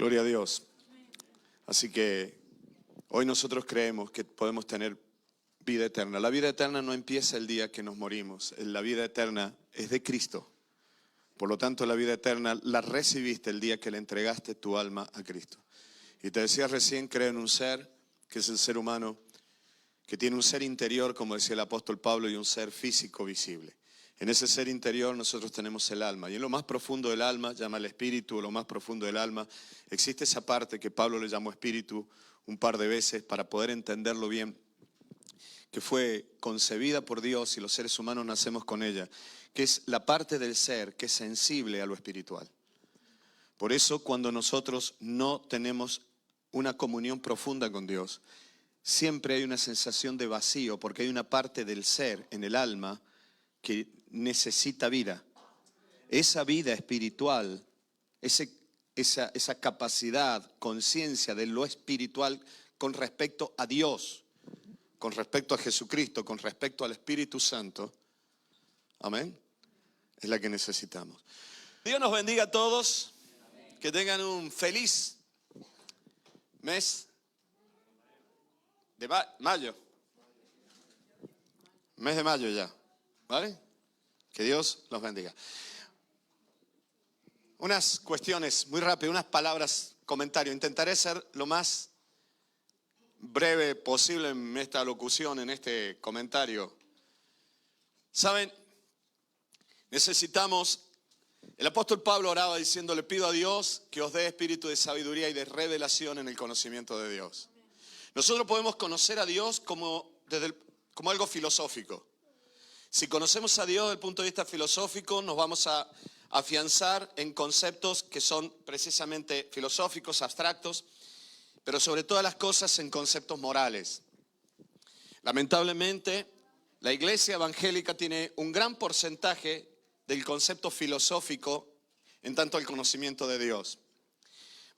Gloria a Dios. Así que hoy nosotros creemos que podemos tener vida eterna. La vida eterna no empieza el día que nos morimos. La vida eterna es de Cristo. Por lo tanto, la vida eterna la recibiste el día que le entregaste tu alma a Cristo. Y te decía recién, creo en un ser, que es el ser humano, que tiene un ser interior, como decía el apóstol Pablo, y un ser físico visible. En ese ser interior nosotros tenemos el alma. Y en lo más profundo del alma, llama el espíritu, o lo más profundo del alma, existe esa parte que Pablo le llamó espíritu un par de veces para poder entenderlo bien, que fue concebida por Dios y los seres humanos nacemos con ella, que es la parte del ser que es sensible a lo espiritual. Por eso cuando nosotros no tenemos una comunión profunda con Dios, siempre hay una sensación de vacío, porque hay una parte del ser en el alma que necesita vida. Esa vida espiritual, esa capacidad, conciencia de lo espiritual con respecto a Dios, con respecto a Jesucristo, con respecto al Espíritu Santo, amén, es la que necesitamos. Dios nos bendiga a todos, que tengan un feliz mes de mayo, mes de mayo ya, ¿vale? Que Dios los bendiga. Unas cuestiones muy rápidas, unas palabras, comentario. Intentaré ser lo más breve posible en esta locución, en este comentario. Saben, necesitamos, el apóstol Pablo oraba diciendo, le pido a Dios que os dé espíritu de sabiduría y de revelación en el conocimiento de Dios. Nosotros podemos conocer a Dios como algo filosófico. Si conocemos a Dios desde el punto de vista filosófico, nos vamos a afianzar en conceptos que son precisamente filosóficos, abstractos, pero sobre todas las cosas en conceptos morales. Lamentablemente, la iglesia evangélica tiene un gran porcentaje del concepto filosófico en tanto al conocimiento de Dios.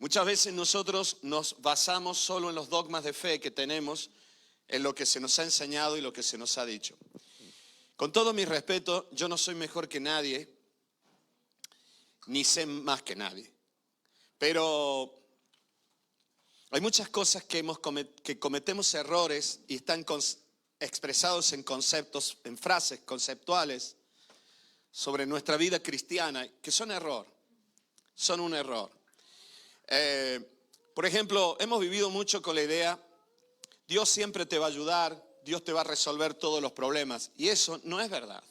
Muchas veces nosotros nos basamos solo en los dogmas de fe que tenemos, en lo que se nos ha enseñado y lo que se nos ha dicho. Con todo mi respeto, yo no soy mejor que nadie, ni sé más que nadie. Pero hay muchas cosas que cometemos errores y están expresados en conceptos, en frases conceptuales sobre nuestra vida cristiana, que son un error. Por ejemplo, hemos vivido mucho con la idea, Dios siempre te va a ayudar, Dios te va a resolver todos los problemas. Y eso no es verdad.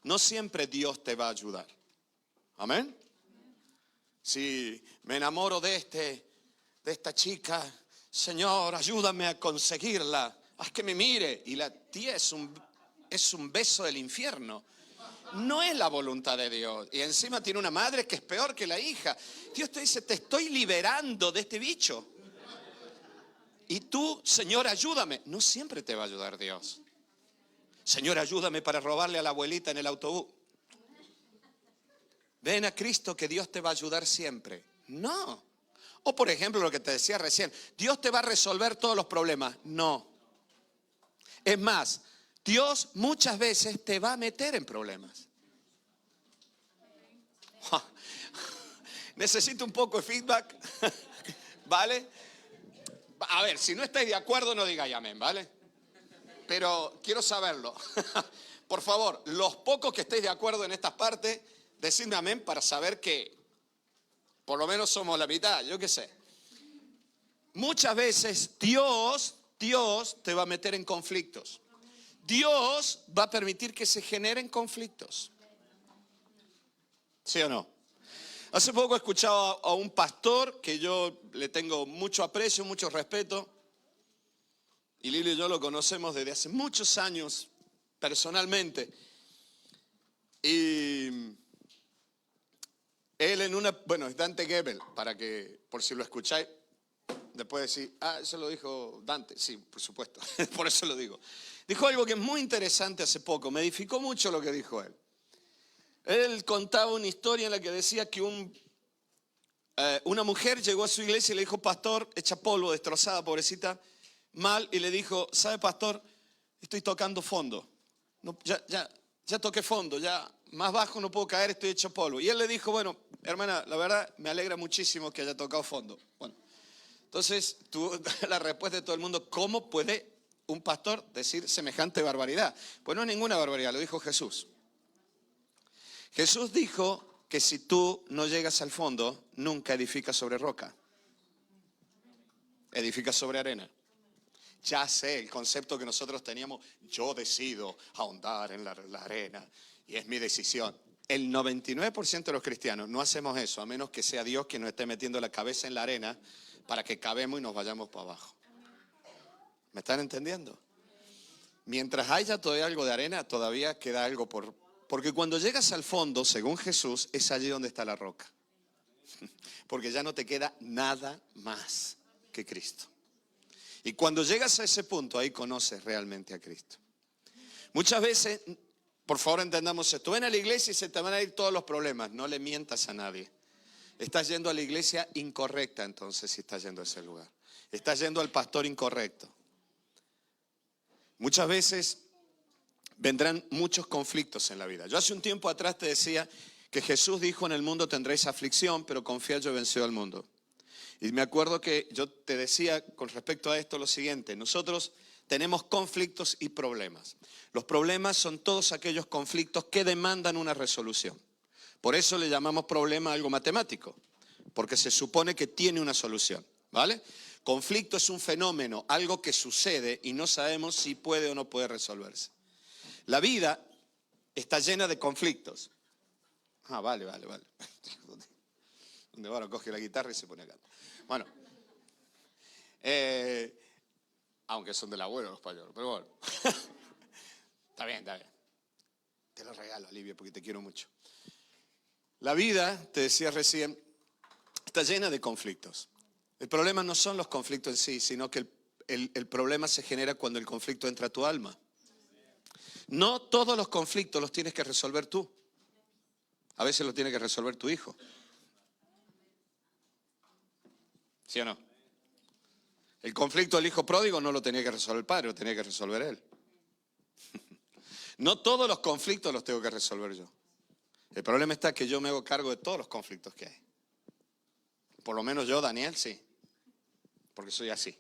No siempre Dios te va a ayudar. Amén. Si me enamoro de esta chica, Señor, ayúdame a conseguirla. Haz que me mire. Y la tía es un beso del infierno. No es la voluntad de Dios. Y encima tiene una madre que es peor que la hija. Dios te dice, te estoy liberando de este bicho. Y tú, Señor, ayúdame. No siempre te va a ayudar Dios. Señor, ayúdame para robarle a la abuelita en el autobús. Ven a Cristo que Dios te va a ayudar siempre. No. O por ejemplo lo que te decía recién, Dios te va a resolver todos los problemas. No. Es más, Dios muchas veces te va a meter en problemas. Necesito un poco de feedback. ¿Vale? A ver, si no estáis de acuerdo, no digáis amén, ¿vale? Pero quiero saberlo. Por favor, los pocos que estéis de acuerdo en estas partes, decidme amén para saber que por lo menos somos la mitad, yo qué sé. Muchas veces Dios te va a meter en conflictos. Dios va a permitir que se generen conflictos. ¿Sí o no? Hace poco he escuchado a un pastor que yo le tengo mucho aprecio, mucho respeto. Y Lili y yo lo conocemos desde hace muchos años personalmente. Y él es Dante Gebel, por si lo escucháis, después decir, eso lo dijo Dante. Sí, por supuesto, por eso lo digo. Dijo algo que es muy interesante hace poco, me edificó mucho lo que dijo él. Él contaba una historia en la que decía que una mujer llegó a su iglesia y le dijo, pastor, hecha polvo, destrozada, pobrecita, mal, y le dijo, ¿sabe, pastor? Estoy tocando fondo. No, ya toqué fondo, ya más bajo no puedo caer, estoy hecho polvo. Y él le dijo, bueno, hermana, la verdad me alegra muchísimo que haya tocado fondo. Bueno, entonces la respuesta de todo el mundo, ¿cómo puede un pastor decir semejante barbaridad? Pues no es ninguna barbaridad, lo dijo Jesús. Jesús dijo que si tú no llegas al fondo, nunca edificas sobre roca. Edificas sobre arena. Ya sé, el concepto que nosotros teníamos, yo decido ahondar en la arena y es mi decisión. El 99% de los cristianos no hacemos eso, a menos que sea Dios quien nos esté metiendo la cabeza en la arena para que cabemos y nos vayamos para abajo. ¿Me están entendiendo? Mientras haya todavía algo de arena, todavía queda algo por... Porque cuando llegas al fondo, según Jesús, es allí donde está la roca. Porque ya no te queda nada más que Cristo. Y cuando llegas a ese punto, ahí conoces realmente a Cristo. Muchas veces, por favor entendamos esto, ven a la iglesia y se te van a ir todos los problemas. No le mientas a nadie. Estás yendo a la iglesia incorrecta entonces si estás yendo a ese lugar. Estás yendo al pastor incorrecto. Muchas veces vendrán muchos conflictos en la vida. Yo hace un tiempo atrás te decía que Jesús dijo: en el mundo tendréis aflicción, pero confiad, yo he vencido al mundo. Y me acuerdo que yo te decía con respecto a esto lo siguiente: nosotros tenemos conflictos y problemas. Los problemas son todos aquellos conflictos que demandan una resolución. Por eso le llamamos problema a algo matemático, porque se supone que tiene una solución, ¿vale? Conflicto es un fenómeno, algo que sucede y no sabemos si puede o no puede resolverse. La vida está llena de conflictos. Vale. Donde bueno, coge la guitarra y se pone a cantar. Bueno, aunque son del abuelo los pañuelos, pero bueno. Está bien. Te lo regalo, Olivia, porque te quiero mucho. La vida, te decía recién, está llena de conflictos. El problema no son los conflictos en sí, sino que el problema se genera cuando el conflicto entra a tu alma. No todos los conflictos los tienes que resolver tú. A veces los tiene que resolver tu hijo. ¿Sí o no? El conflicto del hijo pródigo no lo tenía que resolver el padre, lo tenía que resolver él. No todos los conflictos los tengo que resolver yo. El problema está que yo me hago cargo de todos los conflictos que hay. Por lo menos yo, Daniel, sí. Porque soy así.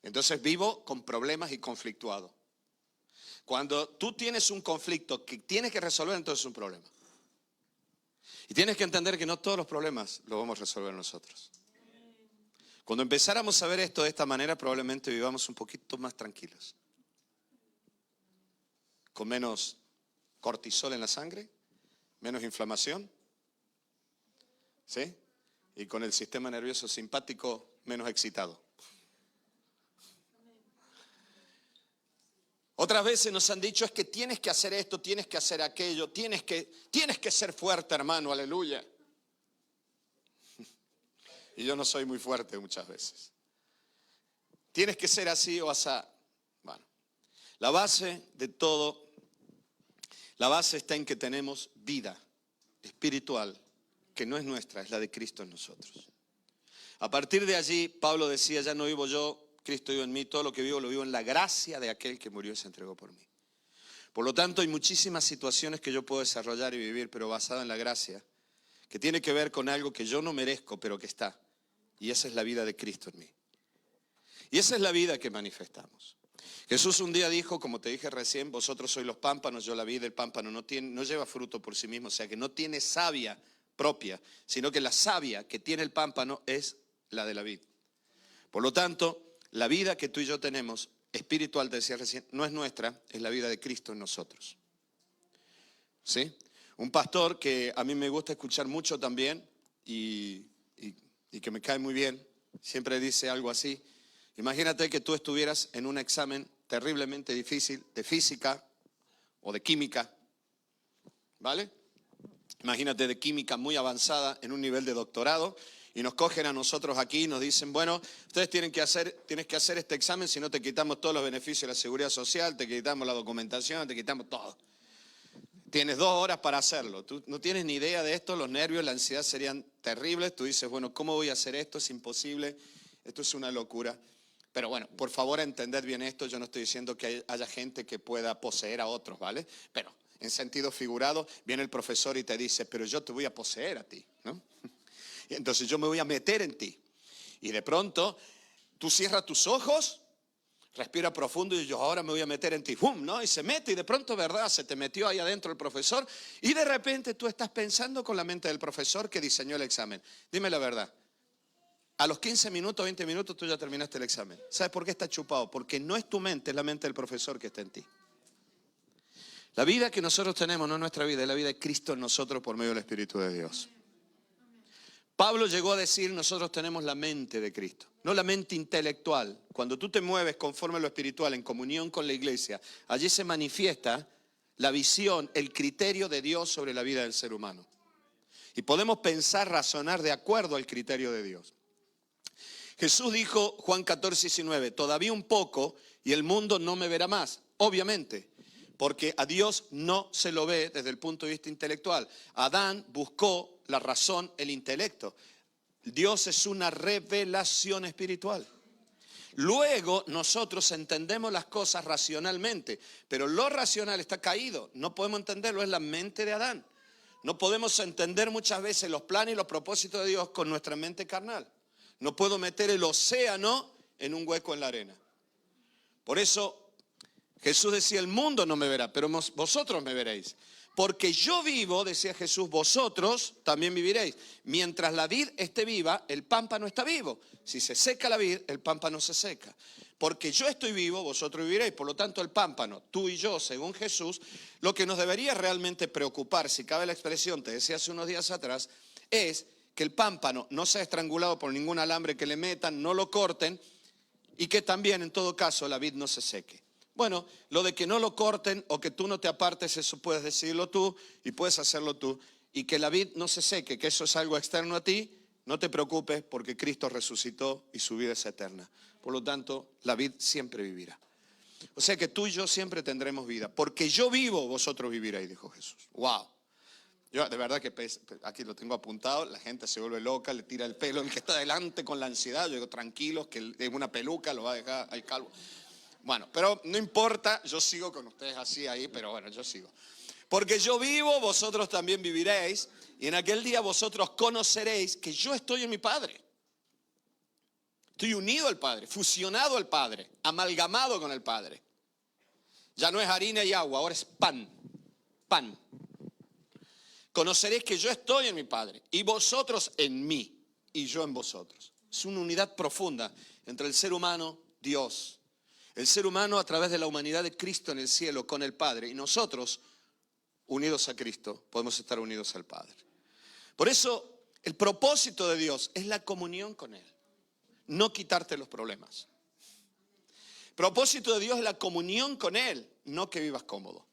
Entonces vivo con problemas y conflictuado. Cuando tú tienes un conflicto que tienes que resolver, entonces es un problema. Y tienes que entender que no todos los problemas los vamos a resolver nosotros. Cuando empezáramos a ver esto de esta manera, probablemente vivamos un poquito más tranquilos. Con menos cortisol en la sangre, menos inflamación, ¿sí? Y con el sistema nervioso simpático menos excitado. Otras veces nos han dicho: es que tienes que hacer esto, tienes que hacer aquello, tienes que ser fuerte, hermano, aleluya. Y yo no soy muy fuerte muchas veces. Tienes que ser así o asá. Bueno, la base de todo, la base está en que tenemos vida espiritual, que no es nuestra, es la de Cristo en nosotros. A partir de allí, Pablo decía: ya no vivo yo, Cristo vive en mí, todo lo que vivo lo vivo en la gracia de aquel que murió y se entregó por mí. Por lo tanto, hay muchísimas situaciones que yo puedo desarrollar y vivir, pero basado en la gracia, que tiene que ver con algo que yo no merezco, pero que está. Y esa es la vida de Cristo en mí. Y esa es la vida que manifestamos. Jesús un día dijo, como te dije recién: vosotros sois los pámpanos, yo la vid. El pámpano no lleva fruto por sí mismo, o sea que no tiene savia propia, sino que la savia que tiene el pámpano es la de la vid. Por lo tanto, la vida que tú y yo tenemos, espiritual, te decía recién, no es nuestra, es la vida de Cristo en nosotros. ¿Sí? Un pastor que a mí me gusta escuchar mucho también y que me cae muy bien, siempre dice algo así: imagínate que tú estuvieras en un examen terriblemente difícil de física o de química, ¿vale? Imagínate de química muy avanzada en un nivel de doctorado, y nos cogen a nosotros aquí y nos dicen: bueno, ustedes tienes que hacer este examen, si no te quitamos todos los beneficios de la seguridad social, te quitamos la documentación, te quitamos todo. Tienes 2 horas para hacerlo. Tú no tienes ni idea de esto, los nervios, la ansiedad serían terribles. Tú dices: bueno, ¿cómo voy a hacer esto? Es imposible, esto es una locura. Pero bueno, por favor entended bien esto, yo no estoy diciendo que haya gente que pueda poseer a otros, ¿vale? Pero en sentido figurado, viene el profesor y te dice, pero yo te voy a poseer a ti, ¿no? Y entonces yo me voy a meter en ti. Y de pronto, tú cierras tus ojos, respira profundo y yo ahora me voy a meter en ti. ¡Bum! ¿No? Y se mete y de pronto, ¿verdad? Se te metió ahí adentro el profesor y de repente tú estás pensando con la mente del profesor que diseñó el examen. Dime la verdad. A los 15 minutos, 20 minutos tú ya terminaste el examen. ¿Sabes por qué está chupado? Porque no es tu mente, es la mente del profesor que está en ti. La vida que nosotros tenemos no es nuestra vida, es la vida de Cristo en nosotros por medio del Espíritu de Dios. Pablo llegó a decir, nosotros tenemos la mente de Cristo, no la mente intelectual. Cuando tú te mueves conforme a lo espiritual, en comunión con la iglesia, allí se manifiesta la visión, el criterio de Dios sobre la vida del ser humano. Y podemos pensar, razonar de acuerdo al criterio de Dios. Jesús dijo, Juan 14:19, todavía un poco y el mundo no me verá más. Obviamente, porque a Dios no se lo ve desde el punto de vista intelectual. Adán buscó la razón, el intelecto. Dios es una revelación espiritual. Luego nosotros entendemos las cosas racionalmente, pero lo racional está caído. No podemos entenderlo, es la mente de Adán. No podemos entender muchas veces los planes y los propósitos de Dios con nuestra mente carnal. No puedo meter el océano en un hueco en la arena. Por eso Jesús decía, el mundo no me verá, pero vosotros me veréis. Porque yo vivo, decía Jesús, vosotros también viviréis. Mientras la vid esté viva, el pámpano está vivo. Si se seca la vid, el pámpano se seca. Porque yo estoy vivo, vosotros viviréis. Por lo tanto, el pámpano, tú y yo, según Jesús, lo que nos debería realmente preocupar, si cabe la expresión, te decía hace unos días atrás, es que el pámpano no sea estrangulado por ningún alambre que le metan, no lo corten y que también, en todo caso, la vid no se seque. Bueno, lo de que no lo corten o que tú no te apartes, eso puedes decidirlo tú y puedes hacerlo tú. Y que la vid no se seque, que eso es algo externo a ti, no te preocupes porque Cristo resucitó y su vida es eterna. Por lo tanto, la vid siempre vivirá. O sea que tú y yo siempre tendremos vida. Porque yo vivo, vosotros viviréis, dijo Jesús. ¡Wow! Yo de verdad que aquí lo tengo apuntado, la gente se vuelve loca, le tira el pelo el que está delante con la ansiedad. Yo digo, tranquilos, que en una peluca lo va a dejar al calvo. Bueno, pero no importa, yo sigo con ustedes así ahí, pero bueno, yo sigo. Porque yo vivo, vosotros también viviréis, y en aquel día vosotros conoceréis que yo estoy en mi Padre. Estoy unido al Padre, fusionado al Padre, amalgamado con el Padre. Ya no es harina y agua, ahora es pan, pan. Conoceréis que yo estoy en mi Padre y vosotros en mí y yo en vosotros. Es una unidad profunda entre el ser humano, Dios. El ser humano a través de la humanidad de Cristo en el cielo con el Padre. Y nosotros, unidos a Cristo, podemos estar unidos al Padre. Por eso, el propósito de Dios es la comunión con Él. No quitarte los problemas. El propósito de Dios es la comunión con Él, no que vivas cómodo.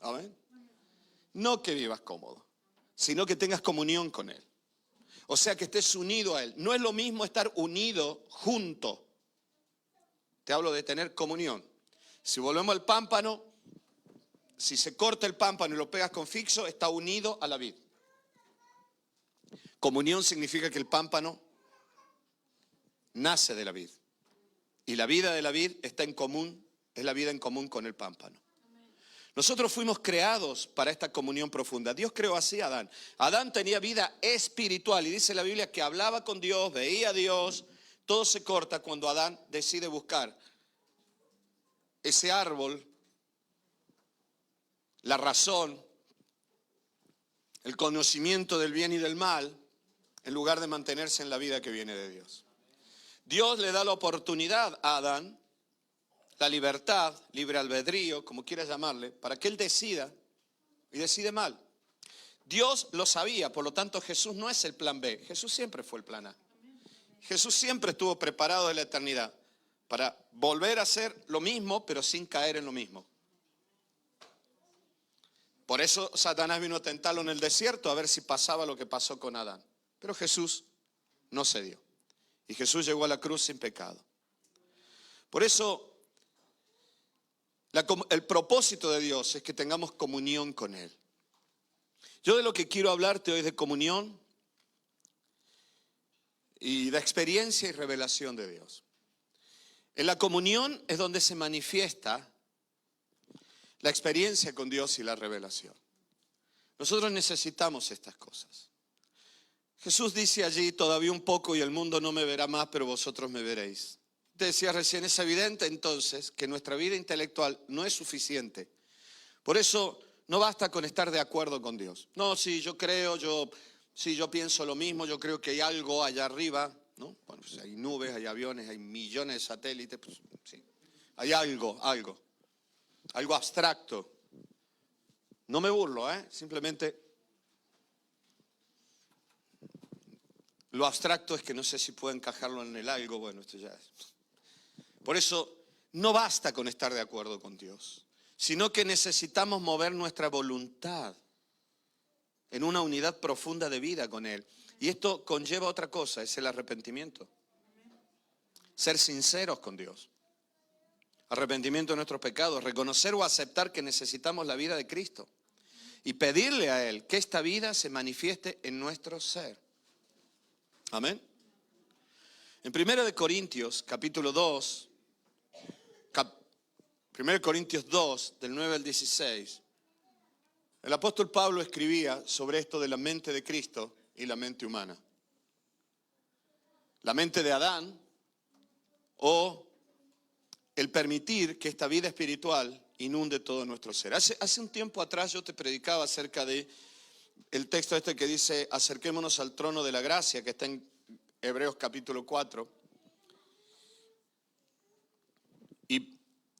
Amén. No que vivas cómodo, sino que tengas comunión con Él. O sea, que estés unido a Él. No es lo mismo estar unido junto. Te hablo de tener comunión. Si volvemos al pámpano, si se corta el pámpano y lo pegas con fixo, está unido a la vid. Comunión significa que el pámpano nace de la vid. Y la vida de la vid está en común, es la vida en común con el pámpano. Nosotros fuimos creados para esta comunión profunda. Dios creó así a Adán. Adán tenía vida espiritual y dice la Biblia que hablaba con Dios, veía a Dios. Todo se corta cuando Adán decide buscar ese árbol, la razón, el conocimiento del bien y del mal, en lugar de mantenerse en la vida que viene de Dios. Dios le da la oportunidad a Adán, la libertad, libre albedrío, como quieras llamarle, para que él decida y decide mal. Dios lo sabía, por lo tanto Jesús no es el plan B, Jesús siempre fue el plan A. Jesús siempre estuvo preparado de la eternidad para volver a hacer lo mismo, pero sin caer en lo mismo. Por eso Satanás vino a tentarlo en el desierto a ver si pasaba lo que pasó con Adán. Pero Jesús no cedió. Y Jesús llegó a la cruz sin pecado. Por eso el propósito de Dios es que tengamos comunión con Él. Yo de lo que quiero hablarte hoy es de comunión y de experiencia y revelación de Dios. En la comunión es donde se manifiesta la experiencia con Dios y la revelación. Nosotros necesitamos estas cosas. Jesús dice allí, todavía un poco y el mundo no me verá más, pero vosotros me veréis. Te decía recién, es evidente entonces que nuestra vida intelectual no es suficiente. Por eso no basta con estar de acuerdo con Dios. No, sí, yo creo, yo pienso lo mismo, yo creo que hay algo allá arriba, ¿no? Bueno, pues hay nubes, hay aviones, hay millones de satélites, pues sí. Hay algo abstracto. No me burlo, simplemente lo abstracto es que no sé si puedo encajarlo en el algo, bueno, esto ya es. Por eso no basta con estar de acuerdo con Dios, sino que necesitamos mover nuestra voluntad en una unidad profunda de vida con Él. Y esto conlleva otra cosa, es el arrepentimiento. Ser sinceros con Dios. Arrepentimiento de nuestros pecados, reconocer o aceptar que necesitamos la vida de Cristo y pedirle a Él que esta vida se manifieste en nuestro ser. Amén. En 1 Corintios, capítulo 2, 1 Corintios 2, del 9 al 16, el apóstol Pablo escribía sobre esto de la mente de Cristo y la mente humana. La mente de Adán, o el permitir que esta vida espiritual inunde todo nuestro ser. Hace un tiempo atrás yo te predicaba acerca de el texto este que dice, acerquémonos al trono de la gracia, que está en Hebreos capítulo 4.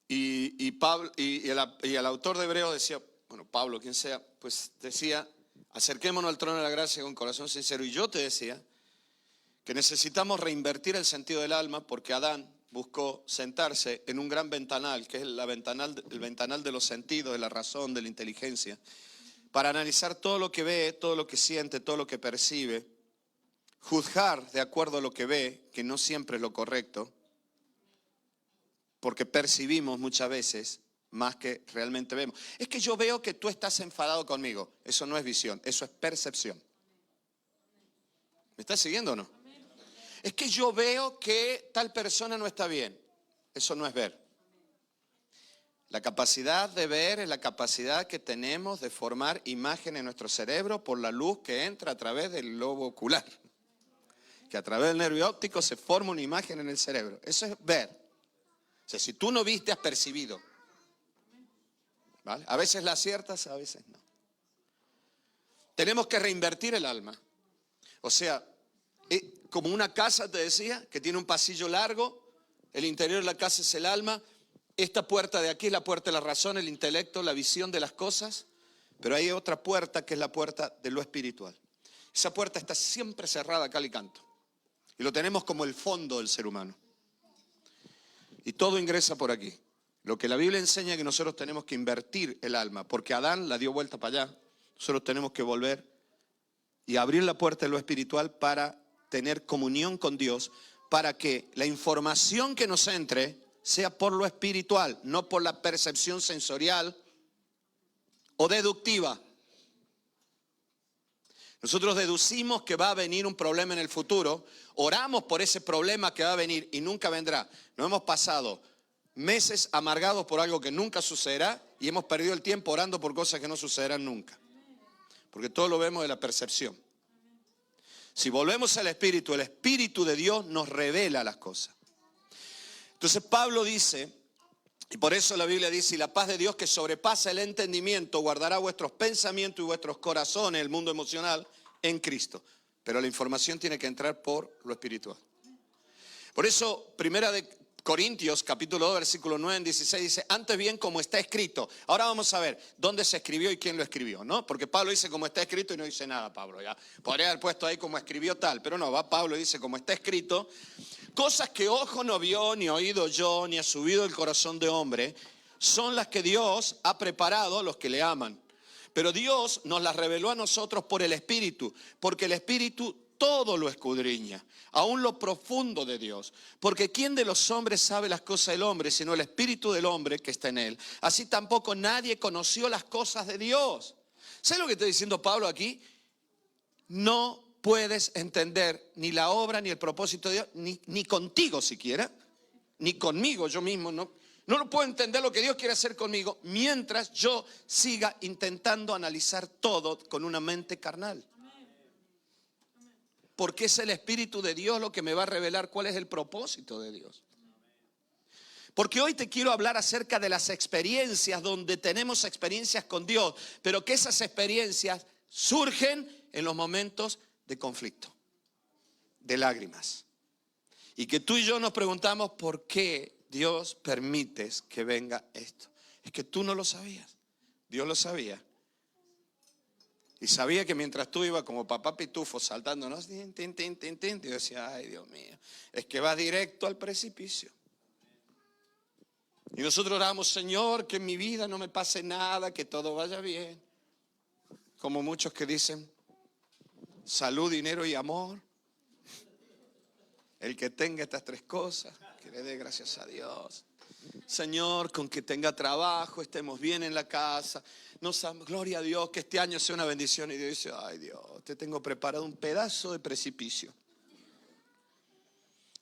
Y Pablo, y el autor de Hebreos decía, bueno, Pablo, quien sea, pues decía, acerquémonos al trono de la gracia con corazón sincero. Y yo te decía que necesitamos reinvertir el sentido del alma porque Adán buscó sentarse en un gran ventanal, que es el ventanal de los sentidos, de la razón, de la inteligencia, para analizar todo lo que ve, todo lo que siente, todo lo que percibe, juzgar de acuerdo a lo que ve, que no siempre es lo correcto, porque percibimos muchas veces más que realmente vemos. Es que yo veo que tú estás enfadado conmigo. Eso no es visión, eso es percepción. ¿Me estás siguiendo o no? Es que yo veo que tal persona no está bien. Eso no es ver. La capacidad de ver es la capacidad que tenemos de formar imagen en nuestro cerebro por la luz que entra a través del globo ocular. Que a través del nervio óptico se forma una imagen en el cerebro. Eso es ver. O sea, si tú no viste, has percibido. ¿Vale? A veces la aciertas, a veces no. Tenemos que reinvertir el alma. O sea, como una casa, te decía, que tiene un pasillo largo, el interior de la casa es el alma, esta puerta de aquí es la puerta de la razón, el intelecto, la visión de las cosas, pero hay otra puerta que es la puerta de lo espiritual. Esa puerta está siempre cerrada a cal y canto, y lo tenemos como el fondo del ser humano. Y todo ingresa por aquí. Lo que la Biblia enseña es que nosotros tenemos que invertir el alma, porque Adán la dio vuelta para allá, nosotros tenemos que volver y abrir la puerta de lo espiritual para tener comunión con Dios, para que la información que nos entre sea por lo espiritual, no por la percepción sensorial o deductiva. Nosotros deducimos que va a venir un problema en el futuro, oramos por ese problema que va a venir y nunca vendrá. Nos hemos pasado meses amargados por algo que nunca sucederá y hemos perdido el tiempo orando por cosas que no sucederán nunca. Porque todo lo vemos de la percepción. Si volvemos al Espíritu, el Espíritu de Dios nos revela las cosas. Entonces Pablo dice, y por eso la Biblia dice, y la paz de Dios que sobrepasa el entendimiento guardará vuestros pensamientos y vuestros corazones, el mundo emocional, en Cristo. Pero la información tiene que entrar por lo espiritual. Por eso, 1 Corintios, capítulo 2, versículo 9 en 16, dice, antes bien como está escrito. Ahora vamos a ver dónde se escribió y quién lo escribió, ¿no? Porque Pablo dice como está escrito y no dice nada, Pablo, ya. Podría haber puesto ahí como escribió tal, pero no, va Pablo y dice como está escrito, cosas que ojo no vio, ni oído yo, ni ha subido el corazón de hombre, son las que Dios ha preparado a los que le aman. Pero Dios nos las reveló a nosotros por el Espíritu, porque el Espíritu todo lo escudriña, aún lo profundo de Dios. Porque ¿quién de los hombres sabe las cosas del hombre, sino el Espíritu del hombre que está en él? Así tampoco nadie conoció las cosas de Dios. ¿Sabes lo que está diciendo Pablo aquí? No puedes entender ni la obra ni el propósito de Dios, ni contigo siquiera, ni conmigo yo mismo, No lo puedo entender lo que Dios quiere hacer conmigo mientras yo siga intentando analizar todo con una mente carnal. Porque es el Espíritu de Dios lo que me va a revelar cuál es el propósito de Dios. Porque hoy te quiero hablar acerca de las experiencias donde tenemos experiencias con Dios, pero que esas experiencias surgen en los momentos de conflicto, de lágrimas. Y que tú y yo nos preguntamos por qué Dios permites que venga esto. Es que tú no lo sabías, Dios lo sabía. Y sabía que mientras tú ibas como papá pitufo saltándonos, tin, tin, tin, tin, tin, yo decía, ay Dios mío, es que va directo al precipicio. Y nosotros oramos, Señor, que en mi vida no me pase nada, que todo vaya bien. Como muchos que dicen, salud, dinero y amor. El que tenga estas tres cosas, que le dé gracias a Dios. Señor, con que tenga trabajo, estemos bien en la casa. Gloria a Dios, que este año sea una bendición. Y Dios dice, ay Dios, te tengo preparado un pedazo de precipicio.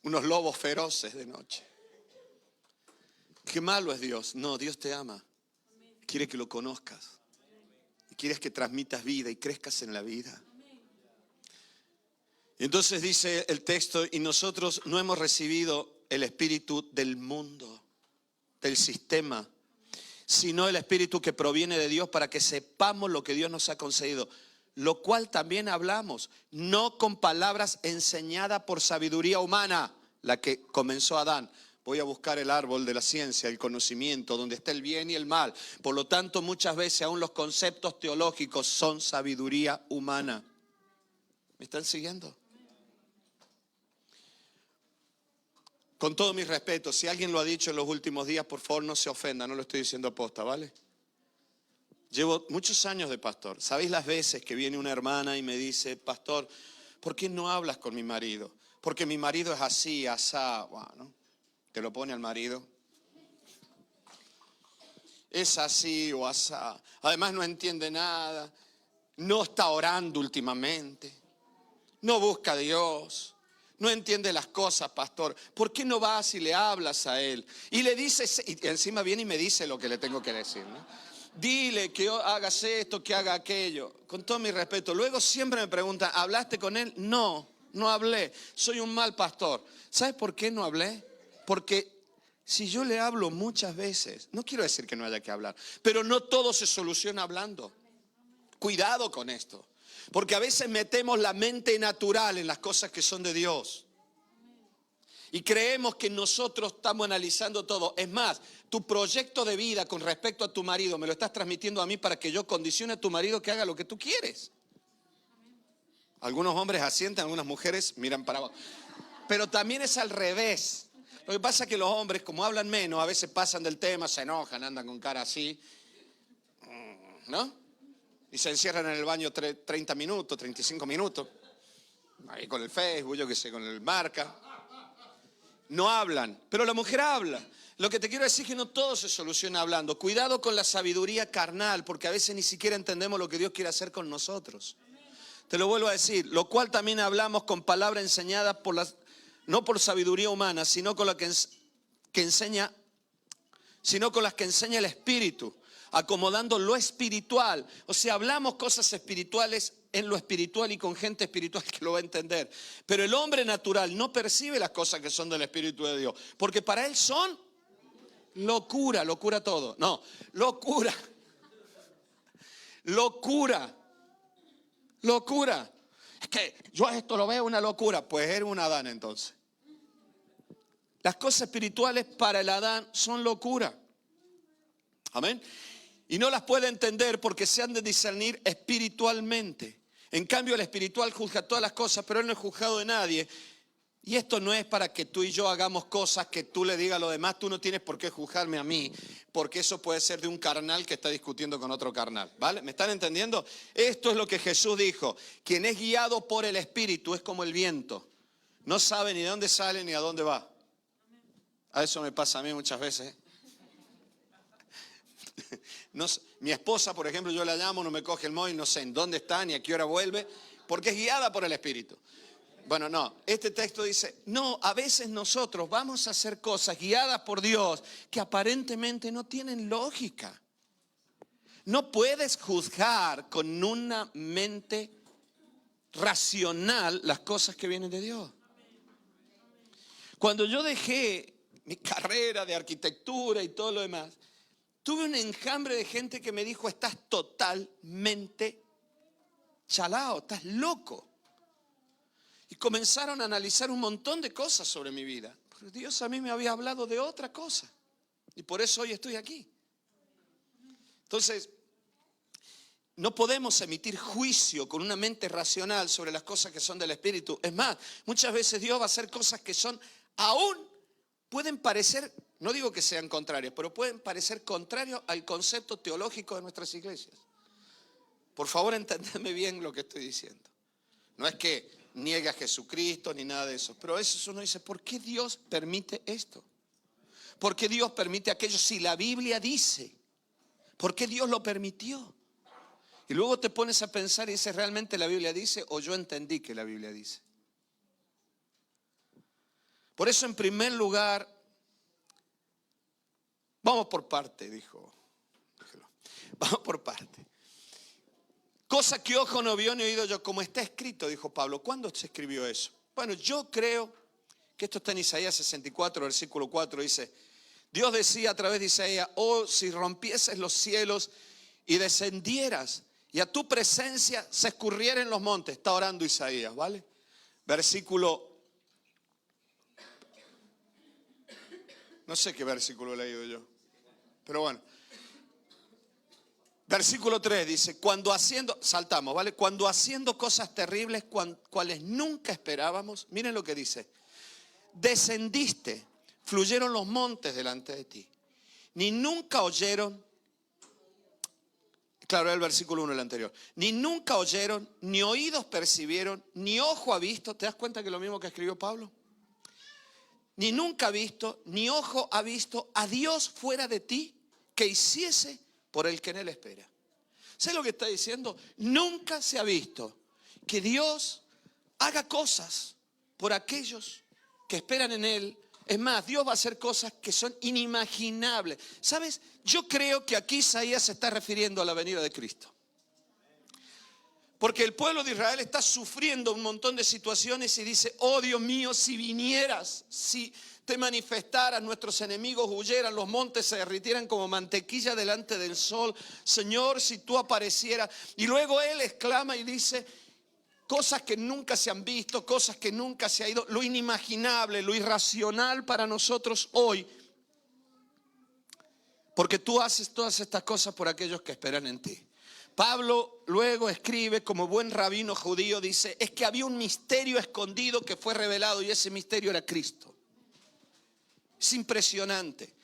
Unos lobos feroces de noche. Qué malo es Dios. No, Dios te ama. Quiere que lo conozcas. Y quieres que transmitas vida y crezcas en la vida. Y entonces dice el texto, y nosotros no hemos recibido el espíritu del mundo, del sistema, sino el espíritu que proviene de Dios para que sepamos lo que Dios nos ha concedido. Lo cual también hablamos, no con palabras enseñadas por sabiduría humana, la que comenzó Adán. Voy a buscar el árbol de la ciencia, el conocimiento, donde está el bien y el mal. Por lo tanto, muchas veces aún los conceptos teológicos son sabiduría humana. ¿Me están siguiendo? Con todo mi respeto, si alguien lo ha dicho en los últimos días, por favor no se ofenda, no lo estoy diciendo aposta, ¿vale? Llevo muchos años de pastor. ¿Sabéis las veces que viene una hermana y me dice, pastor, ¿por qué no hablas con mi marido? Porque mi marido es así, asá. Bueno, te lo pone al marido. Es así o asá. Además no entiende nada. No está orando últimamente. No busca a Dios. No entiende las cosas, pastor. ¿Por qué no vas y le hablas a él? Y le dices, y encima viene y me dice lo que le tengo que decir, ¿no? Dile que hagas esto, que haga aquello. Con todo mi respeto. Luego siempre me preguntan, ¿hablaste con él? No, no hablé. Soy un mal pastor. ¿Sabes por qué no hablé? Porque si yo le hablo muchas veces, no quiero decir que no haya que hablar, pero no todo se soluciona hablando. Cuidado con esto. Porque a veces metemos la mente natural en las cosas que son de Dios. Y creemos que nosotros estamos analizando todo. Es más, tu proyecto de vida con respecto a tu marido me lo estás transmitiendo a mí para que yo condicione a tu marido que haga lo que tú quieres. Algunos hombres asienten, algunas mujeres miran para abajo. Pero también es al revés. Lo que pasa es que los hombres, como hablan menos, a veces pasan del tema, se enojan, andan con cara así, ¿no? Y se encierran en el baño 30 minutos, 35 minutos. Ahí con el Facebook, yo qué sé, con el marca. No hablan, pero la mujer habla. Lo que te quiero decir es que no todo se soluciona hablando. Cuidado con la sabiduría carnal, porque a veces ni siquiera entendemos lo que Dios quiere hacer con nosotros. Te lo vuelvo a decir, lo cual también hablamos con palabra enseñada no por sabiduría humana, sino con la que enseña, sino con las que enseña el Espíritu, acomodando lo espiritual. O sea, hablamos cosas espirituales en lo espiritual y con gente espiritual que lo va a entender. Pero el hombre natural no percibe las cosas que son del Espíritu de Dios, porque para él son locura todo. No, locura. Es que yo esto lo veo una locura. Pues era un Adán entonces. Las cosas espirituales para el Adán son locura. Amén. Y no las puede entender porque se han de discernir espiritualmente. En cambio, el espiritual juzga todas las cosas, pero él no es juzgado de nadie. Y esto no es para que tú y yo hagamos cosas que tú le digas a los demás. Tú no tienes por qué juzgarme a mí, porque eso puede ser de un carnal que está discutiendo con otro carnal. ¿Vale? ¿Me están entendiendo? Esto es lo que Jesús dijo. Quien es guiado por el Espíritu es como el viento. No sabe ni de dónde sale ni a dónde va. A eso me pasa a mí muchas veces. No, mi esposa, por ejemplo, yo la llamo, no me coge el móvil, no sé en dónde está ni a qué hora vuelve, porque es guiada por el Espíritu. Bueno, no, este texto dice, no, a veces nosotros vamos a hacer cosas guiadas por Dios que aparentemente no tienen lógica. No puedes juzgar con una mente racional las cosas que vienen de Dios. Cuando yo dejé mi carrera de arquitectura y todo lo demás, tuve un enjambre de gente que me dijo, estás totalmente chalao, estás loco. Y comenzaron a analizar un montón de cosas sobre mi vida. Pero Dios a mí me había hablado de otra cosa. Y por eso hoy estoy aquí. Entonces, no podemos emitir juicio con una mente racional sobre las cosas que son del Espíritu. Es más, muchas veces Dios va a hacer cosas que son aún, pueden parecer, no digo que sean contrarias, pero pueden parecer contrarios al concepto teológico de nuestras iglesias. Por favor, entendedme bien lo que estoy diciendo. No es que niegue a Jesucristo ni nada de eso, pero a veces uno dice, ¿por qué Dios permite esto? ¿Por qué Dios permite aquello si la Biblia dice? ¿Por qué Dios lo permitió? Y luego te pones a pensar y dices, ¿realmente la Biblia dice o yo entendí que la Biblia dice? Por eso, en primer lugar, vamos por parte, dijo. Vamos por parte. Cosa que ojo no vio ni oído yo, como está escrito, dijo Pablo. ¿Cuándo se escribió eso? Bueno, yo creo que esto está en Isaías 64, versículo 4, dice, Dios decía a través de Isaías, oh, si rompieses los cielos y descendieras, y a tu presencia se escurrieran los montes. Está orando Isaías, ¿vale? Versículo, no sé qué versículo he leído yo, pero bueno. Versículo 3 dice, cuando haciendo, saltamos, ¿vale? Cuando haciendo cosas terribles, cuales nunca esperábamos, miren lo que dice, descendiste, fluyeron los montes delante de ti, ni nunca oyeron, claro, el versículo 1 el anterior, ni nunca oyeron, ni oídos percibieron, ni ojo ha visto, ¿te das cuenta que es lo mismo que escribió Pablo? Ni nunca ha visto, ni ojo ha visto a Dios fuera de ti que hiciese por el que en él espera. ¿Sabes lo que está diciendo? Nunca se ha visto que Dios haga cosas por aquellos que esperan en él. Es más, Dios va a hacer cosas que son inimaginables. ¿Sabes? Yo creo que aquí Isaías se está refiriendo a la venida de Cristo. Porque el pueblo de Israel está sufriendo un montón de situaciones y dice, oh Dios mío, si vinieras, si te manifestaras, nuestros enemigos huyeran, los montes se derritieran como mantequilla delante del sol. Señor, si tú aparecieras. Y luego él exclama y dice, cosas que nunca se han visto, cosas que nunca se ha ido, lo inimaginable, lo irracional para nosotros hoy. Porque tú haces todas estas cosas por aquellos que esperan en ti. Pablo luego escribe, como buen rabino judío, dice, es que había un misterio escondido que fue revelado y ese misterio era Cristo. Es impresionante.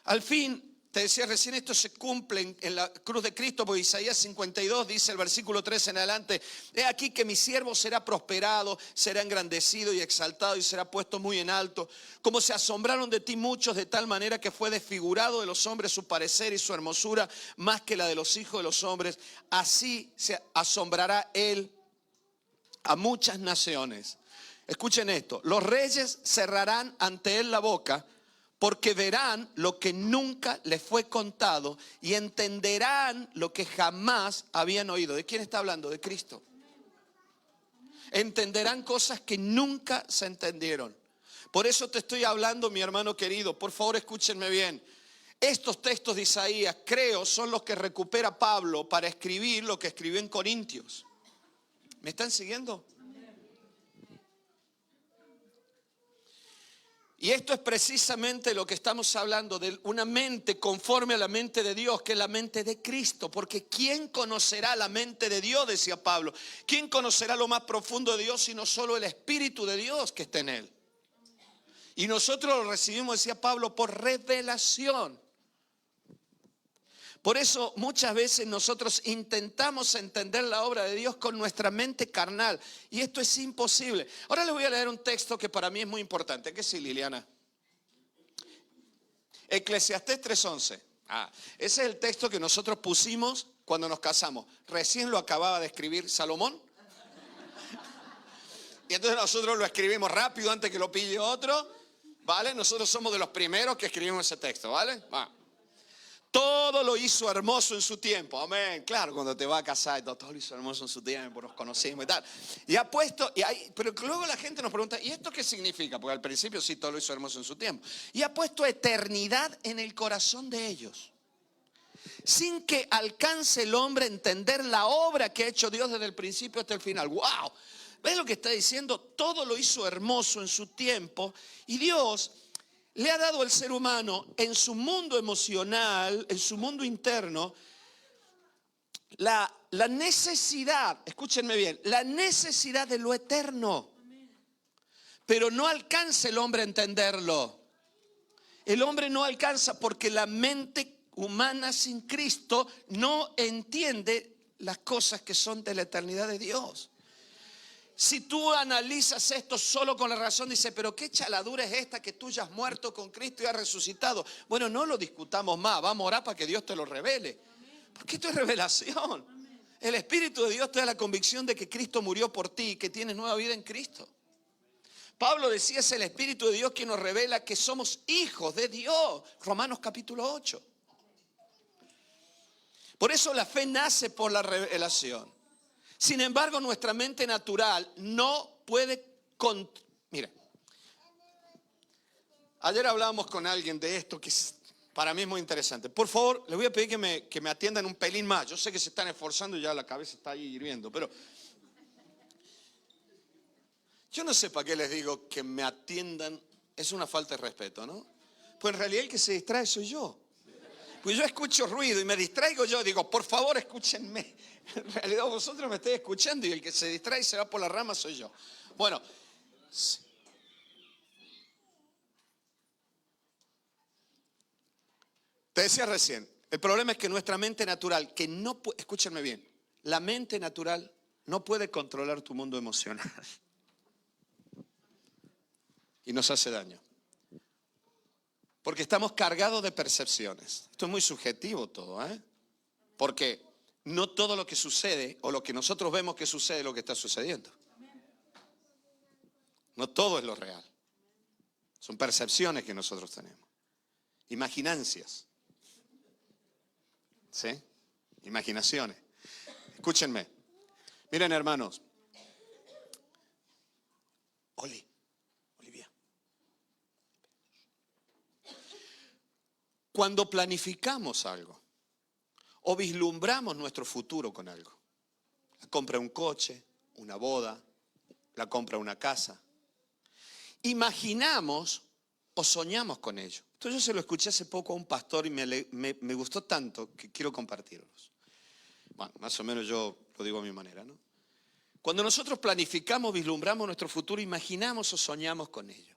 Al fin, te decía recién, esto se cumple en la cruz de Cristo, porque Isaías 52 dice el versículo 3 en adelante, he aquí que mi siervo será prosperado, será engrandecido y exaltado y será puesto muy en alto. Como se asombraron de ti muchos de tal manera que fue desfigurado de los hombres su parecer y su hermosura más que la de los hijos de los hombres, así se asombrará él a muchas naciones. Escuchen esto, los reyes cerrarán ante él la boca, porque verán lo que nunca les fue contado y entenderán lo que jamás habían oído. ¿De quién está hablando? De Cristo. Entenderán cosas que nunca se entendieron. Por eso te estoy hablando, mi hermano querido, por favor escúchenme bien. Estos textos de Isaías, creo, son los que recupera Pablo para escribir lo que escribió en Corintios. ¿Me están siguiendo? Y esto es precisamente lo que estamos hablando, de una mente conforme a la mente de Dios, que es la mente de Cristo. Porque ¿quién conocerá la mente de Dios? Decía Pablo. ¿Quién conocerá lo más profundo de Dios sino solo el Espíritu de Dios que está en él? Y nosotros lo recibimos, decía Pablo, por revelación. Por eso muchas veces nosotros intentamos entender la obra de Dios con nuestra mente carnal. Y esto es imposible. Ahora les voy a leer un texto que para mí es muy importante. ¿Qué sí, Liliana? Eclesiastés 3:11. Ese es el texto que nosotros pusimos cuando nos casamos. Recién lo acababa de escribir Salomón. y entonces nosotros lo escribimos rápido antes que lo pille otro, ¿vale? Nosotros somos de los primeros que escribimos ese texto, ¿vale? Va. Todo lo hizo hermoso en su tiempo, amén. Claro, cuando te vas a casar, todo lo hizo hermoso en su tiempo, nos conocimos y tal. Y ha puesto, pero luego la gente nos pregunta, ¿y esto qué significa? Porque al principio sí, todo lo hizo hermoso en su tiempo. Y ha puesto eternidad en el corazón de ellos, sin que alcance el hombre a entender la obra que ha hecho Dios desde el principio hasta el final. ¡Wow! ¿Ves lo que está diciendo? Todo lo hizo hermoso en su tiempo, y Dios le ha dado al ser humano en su mundo emocional, en su mundo interno, la necesidad, escúchenme bien, la necesidad de lo eterno. Pero no alcanza el hombre a entenderlo. El hombre no alcanza porque la mente humana sin Cristo no entiende las cosas que son de la eternidad de Dios. Si tú analizas esto solo con la razón, dices, pero qué chaladura es esta que tú ya has muerto con Cristo y has resucitado. Bueno, no lo discutamos más, vamos a orar para que Dios te lo revele. Porque esto es revelación. El Espíritu de Dios te da la convicción de que Cristo murió por ti y que tienes nueva vida en Cristo. Pablo decía, es el Espíritu de Dios quien nos revela que somos hijos de Dios. Romanos capítulo 8. Por eso la fe nace por la revelación. Sin embargo, nuestra mente natural no puede... Mira, ayer hablábamos con alguien de esto que para mí es muy interesante. Por favor, les voy a pedir que me atiendan un pelín más. Yo sé que se están esforzando y ya la cabeza está ahí hirviendo, pero yo no sé para qué les digo que me atiendan. Es una falta de respeto, ¿no? Pues en realidad el que se distrae soy yo. Pues yo escucho ruido y me distraigo yo, digo, por favor escúchenme. En realidad vosotros me estáis escuchando y el que se distrae y se va por la rama soy yo. Bueno, te decía recién, el problema es que nuestra mente natural, que no puede, escúchenme bien, la mente natural no puede controlar tu mundo emocional. Y nos hace daño. Porque estamos cargados de percepciones. Esto es muy subjetivo todo, ¿eh? Porque no todo lo que sucede o lo que nosotros vemos que sucede es lo que está sucediendo. No todo es lo real. Son percepciones que nosotros tenemos. Imaginancias. ¿Sí? Imaginaciones. Escúchenme. Miren, hermanos. Olivia. Cuando planificamos algo o vislumbramos nuestro futuro con algo, la compra de un coche, una boda, la compra de una casa, imaginamos o soñamos con ello. Entonces yo se lo escuché hace poco a un pastor y me gustó tanto que quiero compartirlos. Bueno, más o menos yo lo digo a mi manera, ¿no? Cuando nosotros planificamos, vislumbramos nuestro futuro, imaginamos o soñamos con ello.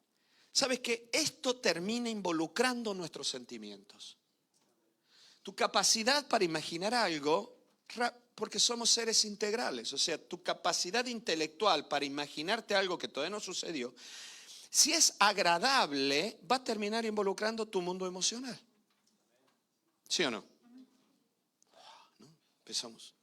¿Sabes qué? Esto termina involucrando nuestros sentimientos. Tu capacidad para imaginar algo, porque somos seres integrales, o sea, tu capacidad intelectual para imaginarte algo que todavía no sucedió, si es agradable, va a terminar involucrando tu mundo emocional. ¿Sí o no? ¿No? Empezamos.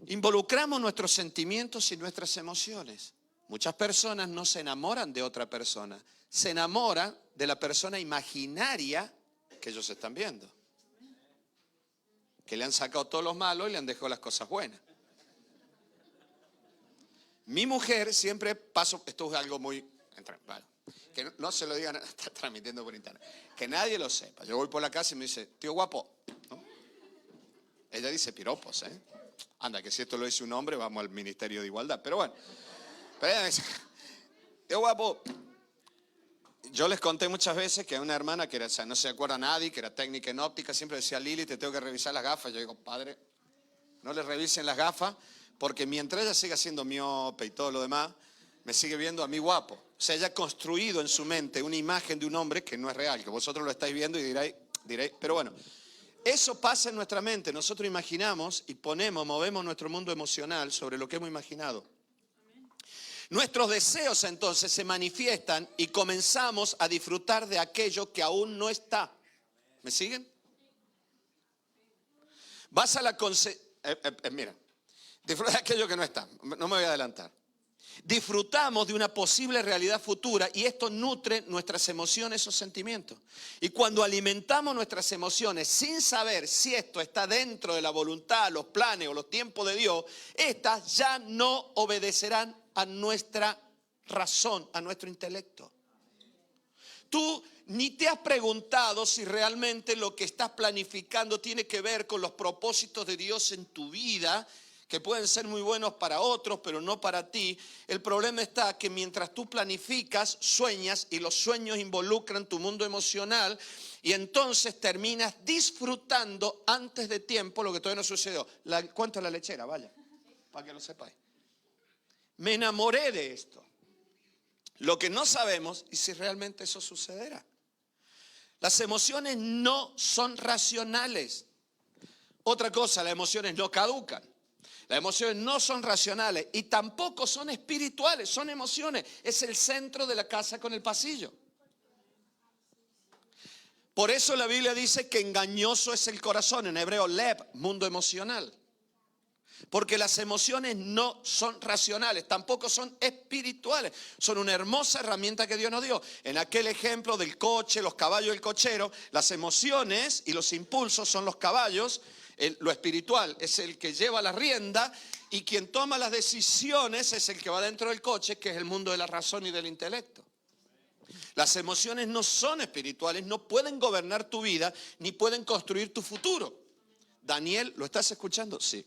Involucramos nuestros sentimientos y nuestras emociones. Muchas personas no se enamoran de otra persona, se enamoran de la persona imaginaria que ellos están viendo. Que le han sacado todos los malos y le han dejado las cosas buenas. Mi mujer siempre paso, esto es algo muy... Bueno, que no se lo digan, está transmitiendo por internet. Que nadie lo sepa. Yo voy por la casa y me dice, tío guapo. ¿No? Ella dice piropos, ¿eh? Anda, que si esto lo dice un hombre, vamos al Ministerio de Igualdad. Pero bueno, pero ella me dice, tío guapo. Yo les conté muchas veces que una hermana que era, o sea, no se acuerda nadie, que era técnica en óptica, siempre decía, Lili, te tengo que revisar las gafas. Yo digo, padre, no le revisen las gafas, porque mientras ella siga siendo miope y todo lo demás, me sigue viendo a mí guapo. O sea, ella ha construido en su mente una imagen de un hombre que no es real, que vosotros lo estáis viendo y diréis, pero bueno, eso pasa en nuestra mente. Nosotros imaginamos y movemos nuestro mundo emocional sobre lo que hemos imaginado. Nuestros deseos entonces se manifiestan y comenzamos a disfrutar de aquello que aún no está. ¿Me siguen? Vas a la mira, disfruta de aquello que no está. No me voy a adelantar. disfrutamos de una posible realidad futura y esto nutre nuestras emociones o sentimientos. Y cuando alimentamos nuestras emociones sin saber si esto está dentro de la voluntad, los planes o los tiempos de Dios, estas ya no obedecerán a nuestra razón, a nuestro intelecto. Tú ni te has preguntado si realmente lo que estás planificando tiene que ver con los propósitos de Dios en tu vida, que pueden ser muy buenos para otros, pero no para ti. El problema está que mientras tú planificas, sueñas, y los sueños involucran tu mundo emocional, y entonces terminas disfrutando antes de tiempo lo que todavía no sucedió. ¿Cuánto es la lechera? Vaya, para que lo sepáis. Me enamoré de esto. Lo que no sabemos es si realmente eso sucederá. Las emociones no son racionales. Otra cosa, las emociones no caducan. Las emociones no son racionales y tampoco son espirituales, son emociones. Es el centro de la casa con el pasillo. Por eso la Biblia dice que engañoso es el corazón, en hebreo lev, mundo emocional. Porque las emociones no son racionales, tampoco son espirituales. Son una hermosa herramienta que Dios nos dio. En aquel ejemplo del coche, los caballos del cochero, las emociones y los impulsos son los caballos. Lo espiritual es el que lleva la rienda y quien toma las decisiones es el que va dentro del coche, que es el mundo de la razón y del intelecto. Las emociones no son espirituales, no pueden gobernar tu vida ni pueden construir tu futuro. Daniel, ¿lo estás escuchando? Sí.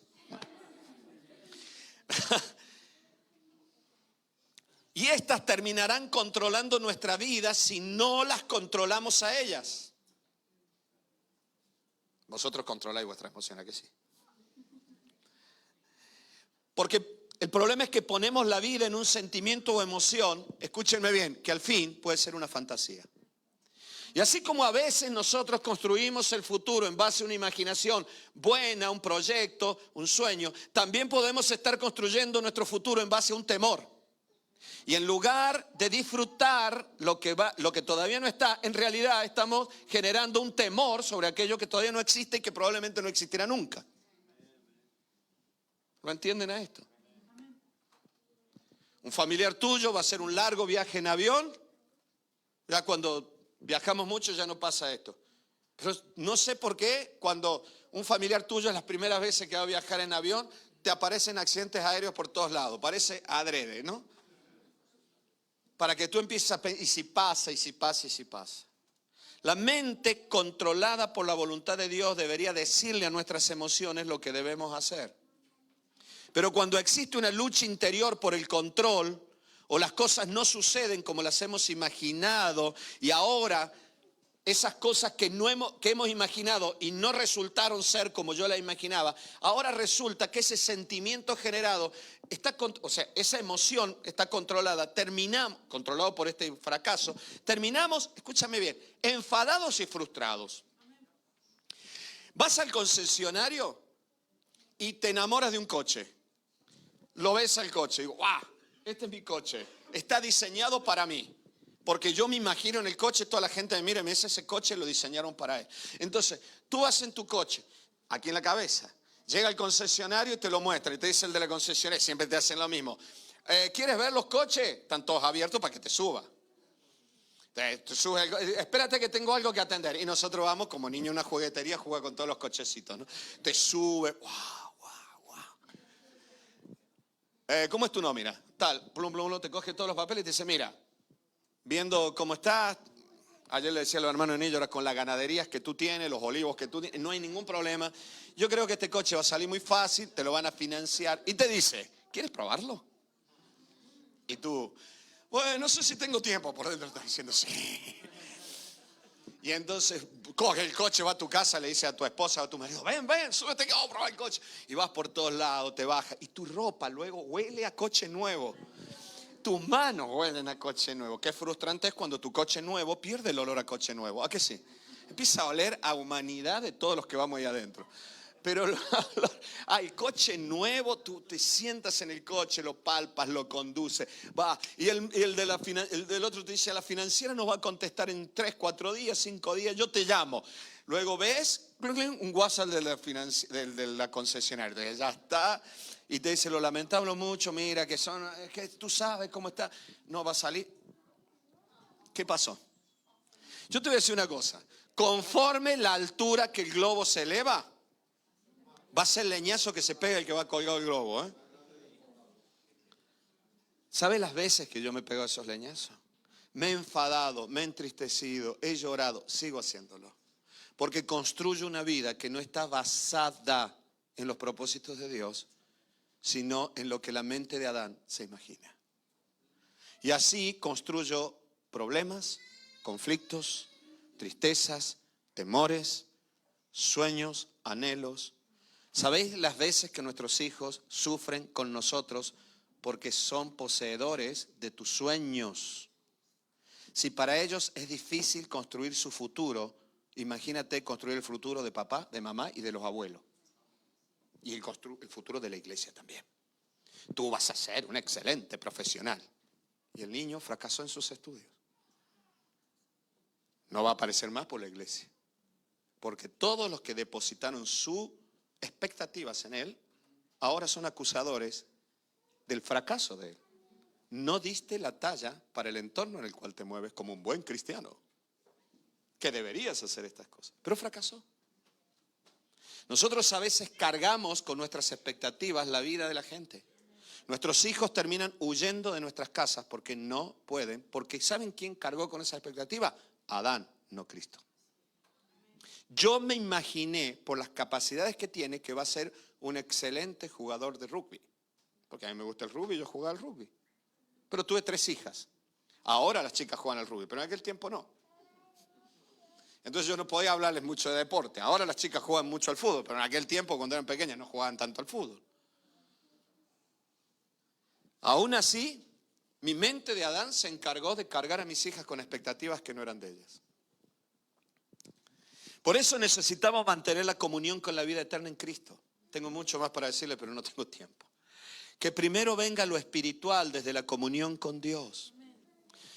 Y estas terminarán controlando nuestra vida si no las controlamos a ellas. Vosotros controláis vuestras emociones, ¿a que sí? Porque el problema es que ponemos la vida en un sentimiento o emoción, escúchenme bien, que al fin puede ser una fantasía. Y así como a veces nosotros construimos el futuro en base a una imaginación buena, un proyecto, un sueño, también podemos estar construyendo nuestro futuro en base a un temor. Y en lugar de disfrutar lo que todavía no está, en realidad estamos generando un temor sobre aquello que todavía no existe y que probablemente no existirá nunca. ¿Lo entienden a esto? Un familiar tuyo va a hacer un largo viaje en avión. Ya cuando viajamos mucho ya no pasa esto. Pero no sé por qué cuando un familiar tuyo es las primeras veces que va a viajar en avión, te aparecen accidentes aéreos por todos lados. Parece adrede, ¿no? Para que tú empieces a pensar, y si pasa, y si pasa, y si pasa. La mente controlada por la voluntad de Dios debería decirle a nuestras emociones lo que debemos hacer. Pero cuando existe una lucha interior por el control, o las cosas no suceden como las hemos imaginado, y ahora esas cosas que hemos imaginado y no resultaron ser como yo las imaginaba, ahora resulta que ese sentimiento generado, esa emoción está controlada, controlado por este fracaso, terminamos, escúchame bien, enfadados y frustrados. Vas al concesionario y te enamoras de un coche. Lo ves al coche y digo, ¡guau! Este es mi coche, está diseñado para mí. Porque yo me imagino en el coche, toda la gente me mira y me dice, ese coche lo diseñaron para él. Entonces, tú vas en tu coche, aquí en la cabeza, llega el concesionario y te lo muestra, y te dice el de la concesionaria, siempre te hacen lo mismo. ¿Quieres ver los coches? Están todos abiertos para que te suba. Te sube espérate que tengo algo que atender. Y nosotros vamos como niño en una juguetería, juega con todos los cochecitos, ¿no? Te sube, ¿cómo es tu nómina? Tal, plum, plum, plum, te coge todos los papeles y te dice, mira, viendo cómo estás, ayer le decía a los hermanos de ahora con las ganaderías que tú tienes, los olivos que tú tienes, no hay ningún problema. Yo creo que este coche va a salir muy fácil, te lo van a financiar. Y te dice, ¿quieres probarlo? Y tú, bueno, no sé si tengo tiempo, por dentro estás diciendo sí. Y entonces coge el coche, va a tu casa, le dice a tu esposa o a tu marido, ven, súbete que vamos a probar el coche. Y vas por todos lados, te bajas. Y tu ropa luego huele a coche nuevo. Tus manos huelen a coche nuevo. Qué frustrante es cuando tu coche nuevo pierde el olor a coche nuevo. ¿A qué sí? Empieza a oler a humanidad de todos los que vamos ahí adentro. Pero el coche nuevo, tú te sientas en el coche, lo palpas, lo conduces, va. Y el del otro te dice, la financiera nos va a contestar en 3, 4 días, 5 días, yo te llamo. Luego ves un WhatsApp de la concesionaria, ya está. y te dice, lo lamentamos mucho, mira, que tú sabes cómo está, no va a salir. ¿Qué pasó? Yo te voy a decir una cosa, conforme la altura que el globo se eleva, va a ser el leñazo que se pega el que va colgado el globo, ¿eh? ¿Sabe las veces que yo me he pegado esos leñazos? Me he enfadado, me he entristecido, he llorado, sigo haciéndolo. Porque construyo una vida que no está basada en los propósitos de Dios, sino en lo que la mente de Adán se imagina. Y así construyo problemas, conflictos, tristezas, temores, sueños, anhelos. ¿Sabéis las veces que nuestros hijos sufren con nosotros porque son poseedores de tus sueños? Si para ellos es difícil construir su futuro, imagínate construir el futuro de papá, de mamá y de los abuelos. Y el futuro de la iglesia también. Tú vas a ser un excelente profesional. Y el niño fracasó en sus estudios. No va a aparecer más por la iglesia. Porque todos los que depositaron sus expectativas en él, ahora son acusadores del fracaso de él. No diste la talla para el entorno en el cual te mueves como un buen cristiano, que deberías hacer estas cosas, pero fracasó. Nosotros a veces cargamos con nuestras expectativas la vida de la gente. Nuestros hijos terminan huyendo de nuestras casas porque no pueden, porque ¿saben quién cargó con esa expectativa? Adán, no Cristo. Yo me imaginé, por las capacidades que tiene, que va a ser un excelente jugador de rugby. Porque a mí me gusta el rugby, yo jugaba al rugby. Pero tuve 3 hijas. Ahora las chicas juegan al rugby, pero en aquel tiempo no. Entonces yo no podía hablarles mucho de deporte. Ahora las chicas juegan mucho al fútbol, pero en aquel tiempo, cuando eran pequeñas, no jugaban tanto al fútbol. Aún así, mi mente de Adán se encargó de cargar a mis hijas con expectativas que no eran de ellas. Por eso necesitamos mantener la comunión con la vida eterna en Cristo. Tengo mucho más para decirle, pero no tengo tiempo. Que primero venga lo espiritual desde la comunión con Dios.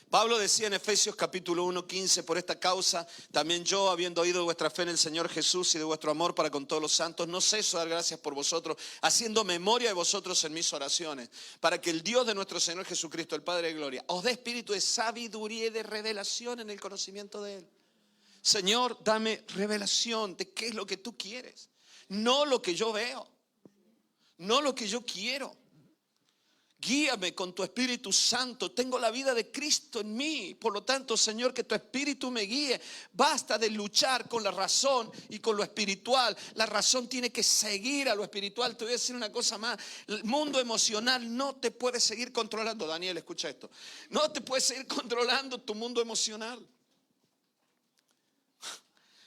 Pablo decía en Efesios capítulo 1, 15, por esta causa, también yo, habiendo oído de vuestra fe en el Señor Jesús y de vuestro amor para con todos los santos, no ceso de dar gracias por vosotros, haciendo memoria de vosotros en mis oraciones, para que el Dios de nuestro Señor Jesucristo, el Padre de gloria, os dé espíritu de sabiduría y de revelación en el conocimiento de Él. Señor, dame revelación de qué es lo que tú quieres, no lo que yo veo, no lo que yo quiero. Guíame con tu Espíritu Santo. Tengo la vida de Cristo en mí. Por lo tanto, Señor, que tu Espíritu me guíe. Basta de luchar con la razón y con lo espiritual. La razón tiene que seguir a lo espiritual. Te voy a decir una cosa más. El mundo emocional no te puede seguir controlando. Daniel, escucha esto. No te puede seguir controlando tu mundo emocional.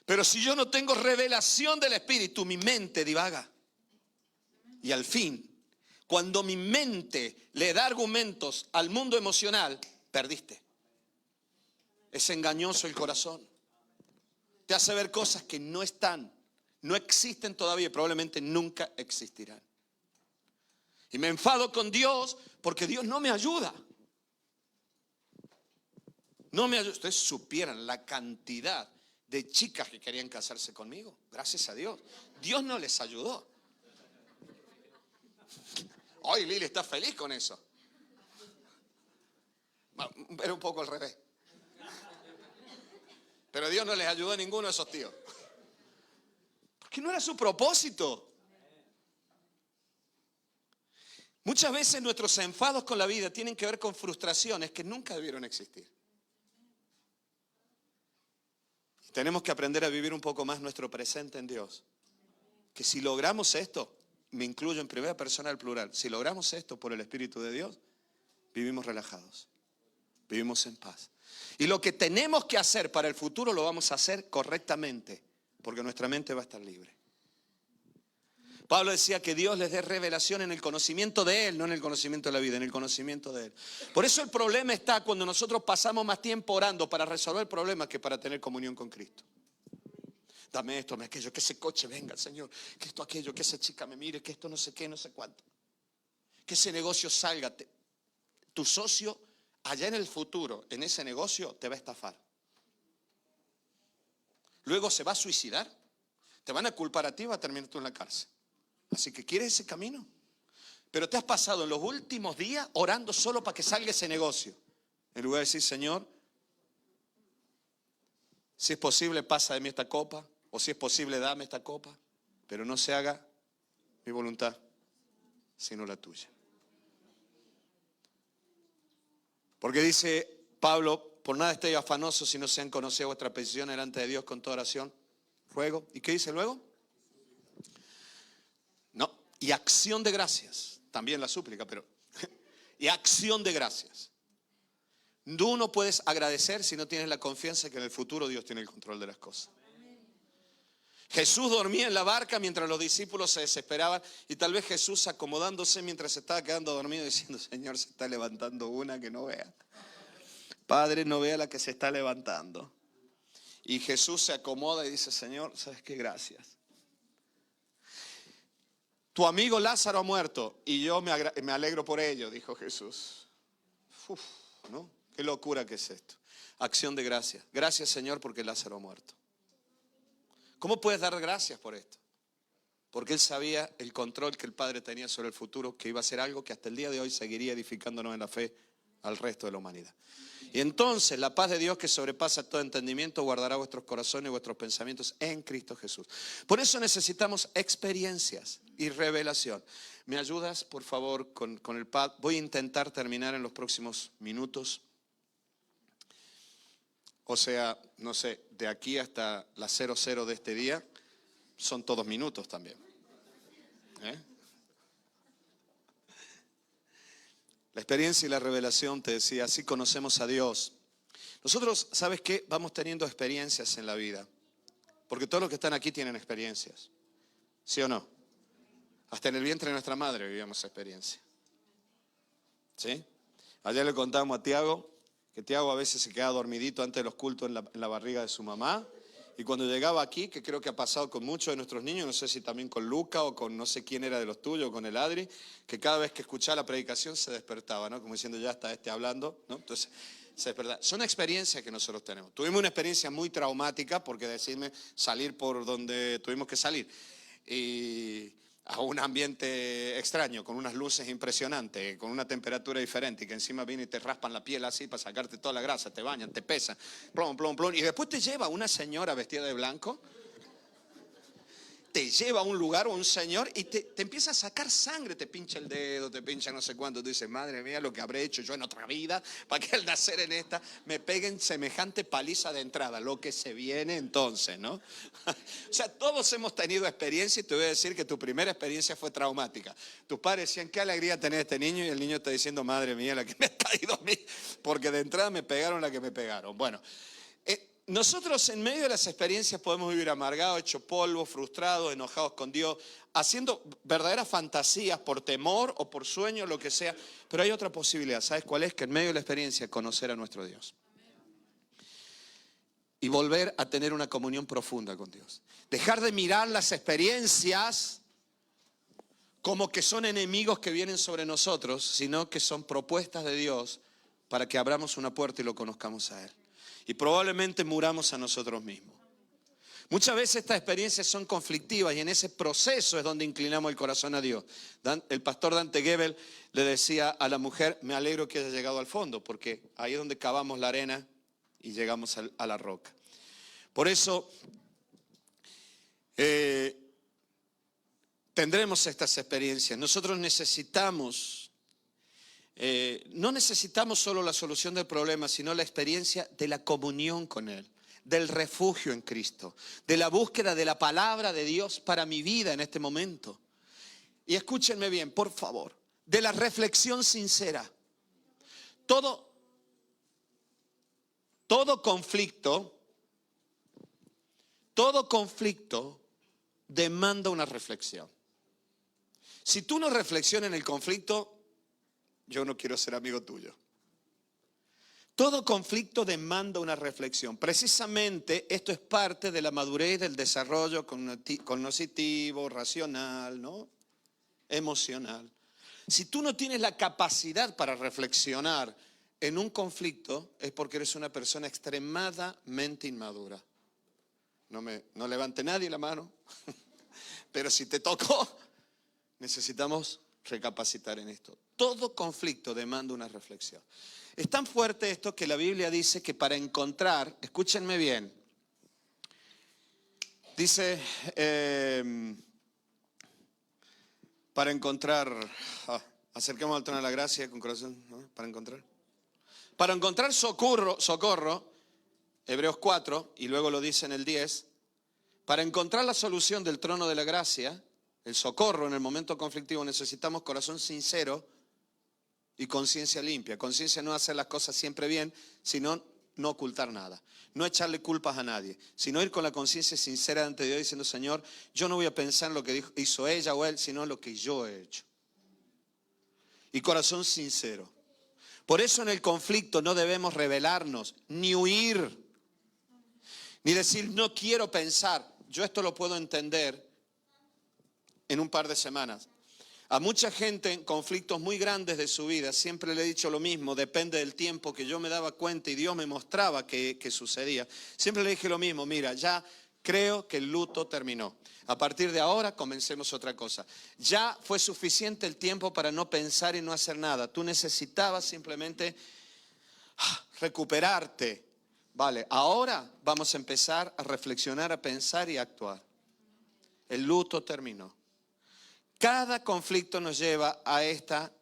Pero si yo no tengo revelación del Espíritu, mi mente divaga. Y al fin, cuando mi mente le da argumentos al mundo emocional, perdiste. Es engañoso el corazón. Te hace ver cosas que no están, no existen todavía y probablemente nunca existirán. Y me enfado con Dios porque Dios no me ayuda. No me ayuda. Ustedes supieran la cantidad de chicas que querían casarse conmigo. Gracias a Dios. Dios no les ayudó. Hoy Lili está feliz con eso. Era un poco al revés. Pero Dios no les ayudó a ninguno de esos tíos. Porque no era su propósito. Muchas veces nuestros enfados con la vida tienen que ver con frustraciones que nunca debieron existir. Tenemos que aprender a vivir un poco más nuestro presente en Dios. Que si logramos esto, me incluyo en primera persona al plural, si logramos esto por el Espíritu de Dios, vivimos relajados, vivimos en paz. Y lo que tenemos que hacer para el futuro lo vamos a hacer correctamente, porque nuestra mente va a estar libre. Pablo decía que Dios les dé revelación en el conocimiento de Él, no en el conocimiento de la vida, en el conocimiento de Él. Por eso el problema está cuando nosotros pasamos más tiempo orando para resolver problemas que para tener comunión con Cristo. Dame esto, dame aquello, que ese coche venga, Señor, que esto, aquello, que esa chica me mire, que esto no sé qué, no sé cuánto. Que ese negocio salga. Tu socio, allá en el futuro, en ese negocio, te va a estafar. Luego se va a suicidar. Te van a culpar a ti y va a terminar tú en la cárcel. Así que, ¿quieres ese camino? Pero te has pasado en los últimos días orando solo para que salga ese negocio. En lugar de decir, Señor, si es posible, pasa de mí esta copa. O si es posible, dame esta copa. Pero no se haga mi voluntad, sino la tuya. Porque dice Pablo, por nada estéis afanosos si no sean conocidas vuestras peticiones delante de Dios con toda oración, ruego. ¿Y qué dice luego? No, y acción de gracias. También la súplica, pero... y acción de gracias. Tú no puedes agradecer si no tienes la confianza que en el futuro Dios tiene el control de las cosas. Jesús dormía en la barca mientras los discípulos se desesperaban y tal vez Jesús acomodándose mientras se estaba quedando dormido diciendo, Señor, se está levantando una que no vea. Padre, no vea la que se está levantando. Y Jesús se acomoda y dice, Señor, ¿sabes qué? Gracias. Tu amigo Lázaro ha muerto y yo me alegro por ello, dijo Jesús. Uf, ¿no? Qué locura que es esto. Acción de gracias. Gracias, Señor, porque Lázaro ha muerto. ¿Cómo puedes dar gracias por esto? Porque él sabía el control que el Padre tenía sobre el futuro, que iba a ser algo que hasta el día de hoy seguiría edificándonos en la fe al resto de la humanidad. Y entonces la paz de Dios que sobrepasa todo entendimiento guardará vuestros corazones y vuestros pensamientos en Cristo Jesús. Por eso necesitamos experiencias y revelación. ¿Me ayudas, por favor, con el pad? Voy a intentar terminar en los próximos minutos. O sea, no sé, de aquí hasta la 00 de este día, son todos minutos también. La experiencia y la revelación, te decía, así conocemos a Dios. Nosotros, ¿sabes qué? Vamos teniendo experiencias en la vida. Porque todos los que están aquí tienen experiencias. ¿Sí o no? Hasta en el vientre de nuestra madre vivíamos experiencia. ¿Sí? Ayer le contábamos a Tiago que Tiago a veces se quedaba dormidito antes de los cultos en la barriga de su mamá. Y cuando llegaba aquí, que creo que ha pasado con muchos de nuestros niños, no sé si también con Luca o con no sé quién era de los tuyos, o con el Adri, que cada vez que escuchaba la predicación se despertaba, ¿no? Como diciendo, ya está hablando, ¿no? Entonces, se despertaba. Son experiencias que nosotros tenemos. Tuvimos una experiencia muy traumática, porque decirme salir por donde tuvimos que salir. Y a un ambiente extraño, con unas luces impresionantes, con una temperatura diferente, y que encima vienen y te raspan la piel así para sacarte toda la grasa, te bañan, te pesan, plom, plom, plom, y después te lleva una señora vestida de blanco, te lleva a un lugar o un señor y te empieza a sacar sangre, te pincha el dedo, te pincha no sé cuánto, tú dices, madre mía, lo que habré hecho yo en otra vida, para que al nacer en esta me peguen semejante paliza de entrada, lo que se viene entonces, ¿no? O sea, todos hemos tenido experiencia y te voy a decir que tu primera experiencia fue traumática. Tus padres decían, qué alegría tener este niño, y el niño está diciendo, madre mía, la que me ha caído a mí, porque de entrada me pegaron la que me pegaron. Bueno, nosotros en medio de las experiencias podemos vivir amargados, hechos polvo, frustrados, enojados con Dios, haciendo verdaderas fantasías por temor o por sueño, lo que sea. Pero hay otra posibilidad, ¿sabes cuál es? Que en medio de la experiencia conocer a nuestro Dios. Y volver a tener una comunión profunda con Dios. Dejar de mirar las experiencias como que son enemigos que vienen sobre nosotros, sino que son propuestas de Dios para que abramos una puerta y lo conozcamos a Él. Y probablemente muramos a nosotros mismos. Muchas veces estas experiencias son conflictivas y en ese proceso es donde inclinamos el corazón a Dios. El pastor Dante Gebel le decía a la mujer, me alegro que haya llegado al fondo, porque ahí es donde cavamos la arena y llegamos a la roca. Por eso tendremos estas experiencias. Nosotros necesitamos... no necesitamos solo la solución del problema, sino la experiencia de la comunión con Él, del refugio en Cristo, de la búsqueda de la palabra de Dios para mi vida en este momento. Y escúchenme bien, por favor, de la reflexión sincera. Todo conflicto demanda una reflexión. Si tú no reflexionas en el conflicto, yo no quiero ser amigo tuyo. Todo conflicto demanda una reflexión. Precisamente esto es parte de la madurez del desarrollo cognitivo, racional, ¿no? Emocional. Si tú no tienes la capacidad para reflexionar en un conflicto, es porque eres una persona extremadamente inmadura. No levante nadie la mano, pero si te tocó, necesitamos recapacitar en esto. Todo conflicto demanda una reflexión. Es tan fuerte esto que la Biblia dice que para encontrar, escúchenme bien, dice, para encontrar, acerquemos al trono de la gracia con corazón, ¿no? Para encontrar socorro, Hebreos 4, y luego lo dice en el 10, para encontrar la solución del trono de la gracia, el socorro en el momento conflictivo, necesitamos corazón sincero y conciencia limpia. Conciencia no hacer las cosas siempre bien, sino no ocultar nada. No echarle culpas a nadie, sino ir con la conciencia sincera ante Dios diciendo, Señor, yo no voy a pensar en lo que hizo ella o él, sino en lo que yo he hecho. Y corazón sincero. Por eso en el conflicto no debemos rebelarnos, ni huir, ni decir, no quiero pensar. Yo esto lo puedo entender en un par de semanas. A mucha gente en conflictos muy grandes de su vida, siempre le he dicho lo mismo, depende del tiempo que yo me daba cuenta y Dios me mostraba que sucedía. Siempre le dije lo mismo, mira, ya creo que el luto terminó. A partir de ahora comencemos otra cosa. Ya fue suficiente el tiempo para no pensar y no hacer nada. Tú necesitabas simplemente recuperarte. Vale, ahora vamos a empezar a reflexionar, a pensar y a actuar. El luto terminó. Cada conflicto nos lleva a esta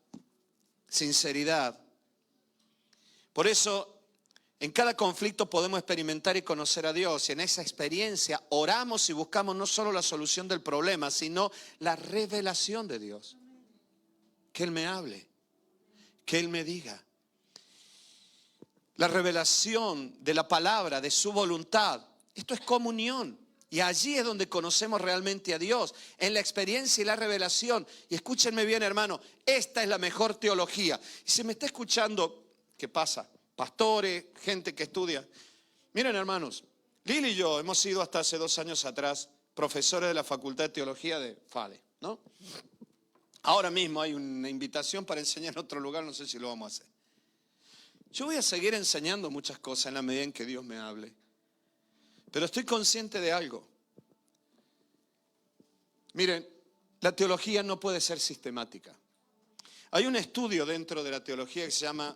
sinceridad. Por eso, en cada conflicto podemos experimentar y conocer a Dios. Y en esa experiencia oramos y buscamos no solo la solución del problema, sino la revelación de Dios. Que Él me hable, que Él me diga. La revelación de la palabra, de su voluntad. Esto es comunión. Y allí es donde conocemos realmente a Dios, en la experiencia y la revelación. Y escúchenme bien, hermano, esta es la mejor teología. Y si me está escuchando, ¿qué pasa? Pastores, gente que estudia. Miren, hermanos, Lili y yo hemos sido hasta hace 2 años atrás profesores de la Facultad de Teología de FADE, ¿no? Ahora mismo hay una invitación para enseñar en otro lugar, no sé si lo vamos a hacer. Yo voy a seguir enseñando muchas cosas en la medida en que Dios me hable. Pero estoy consciente de algo. Miren, la teología no puede ser sistemática. Hay un estudio dentro de la teología que se llama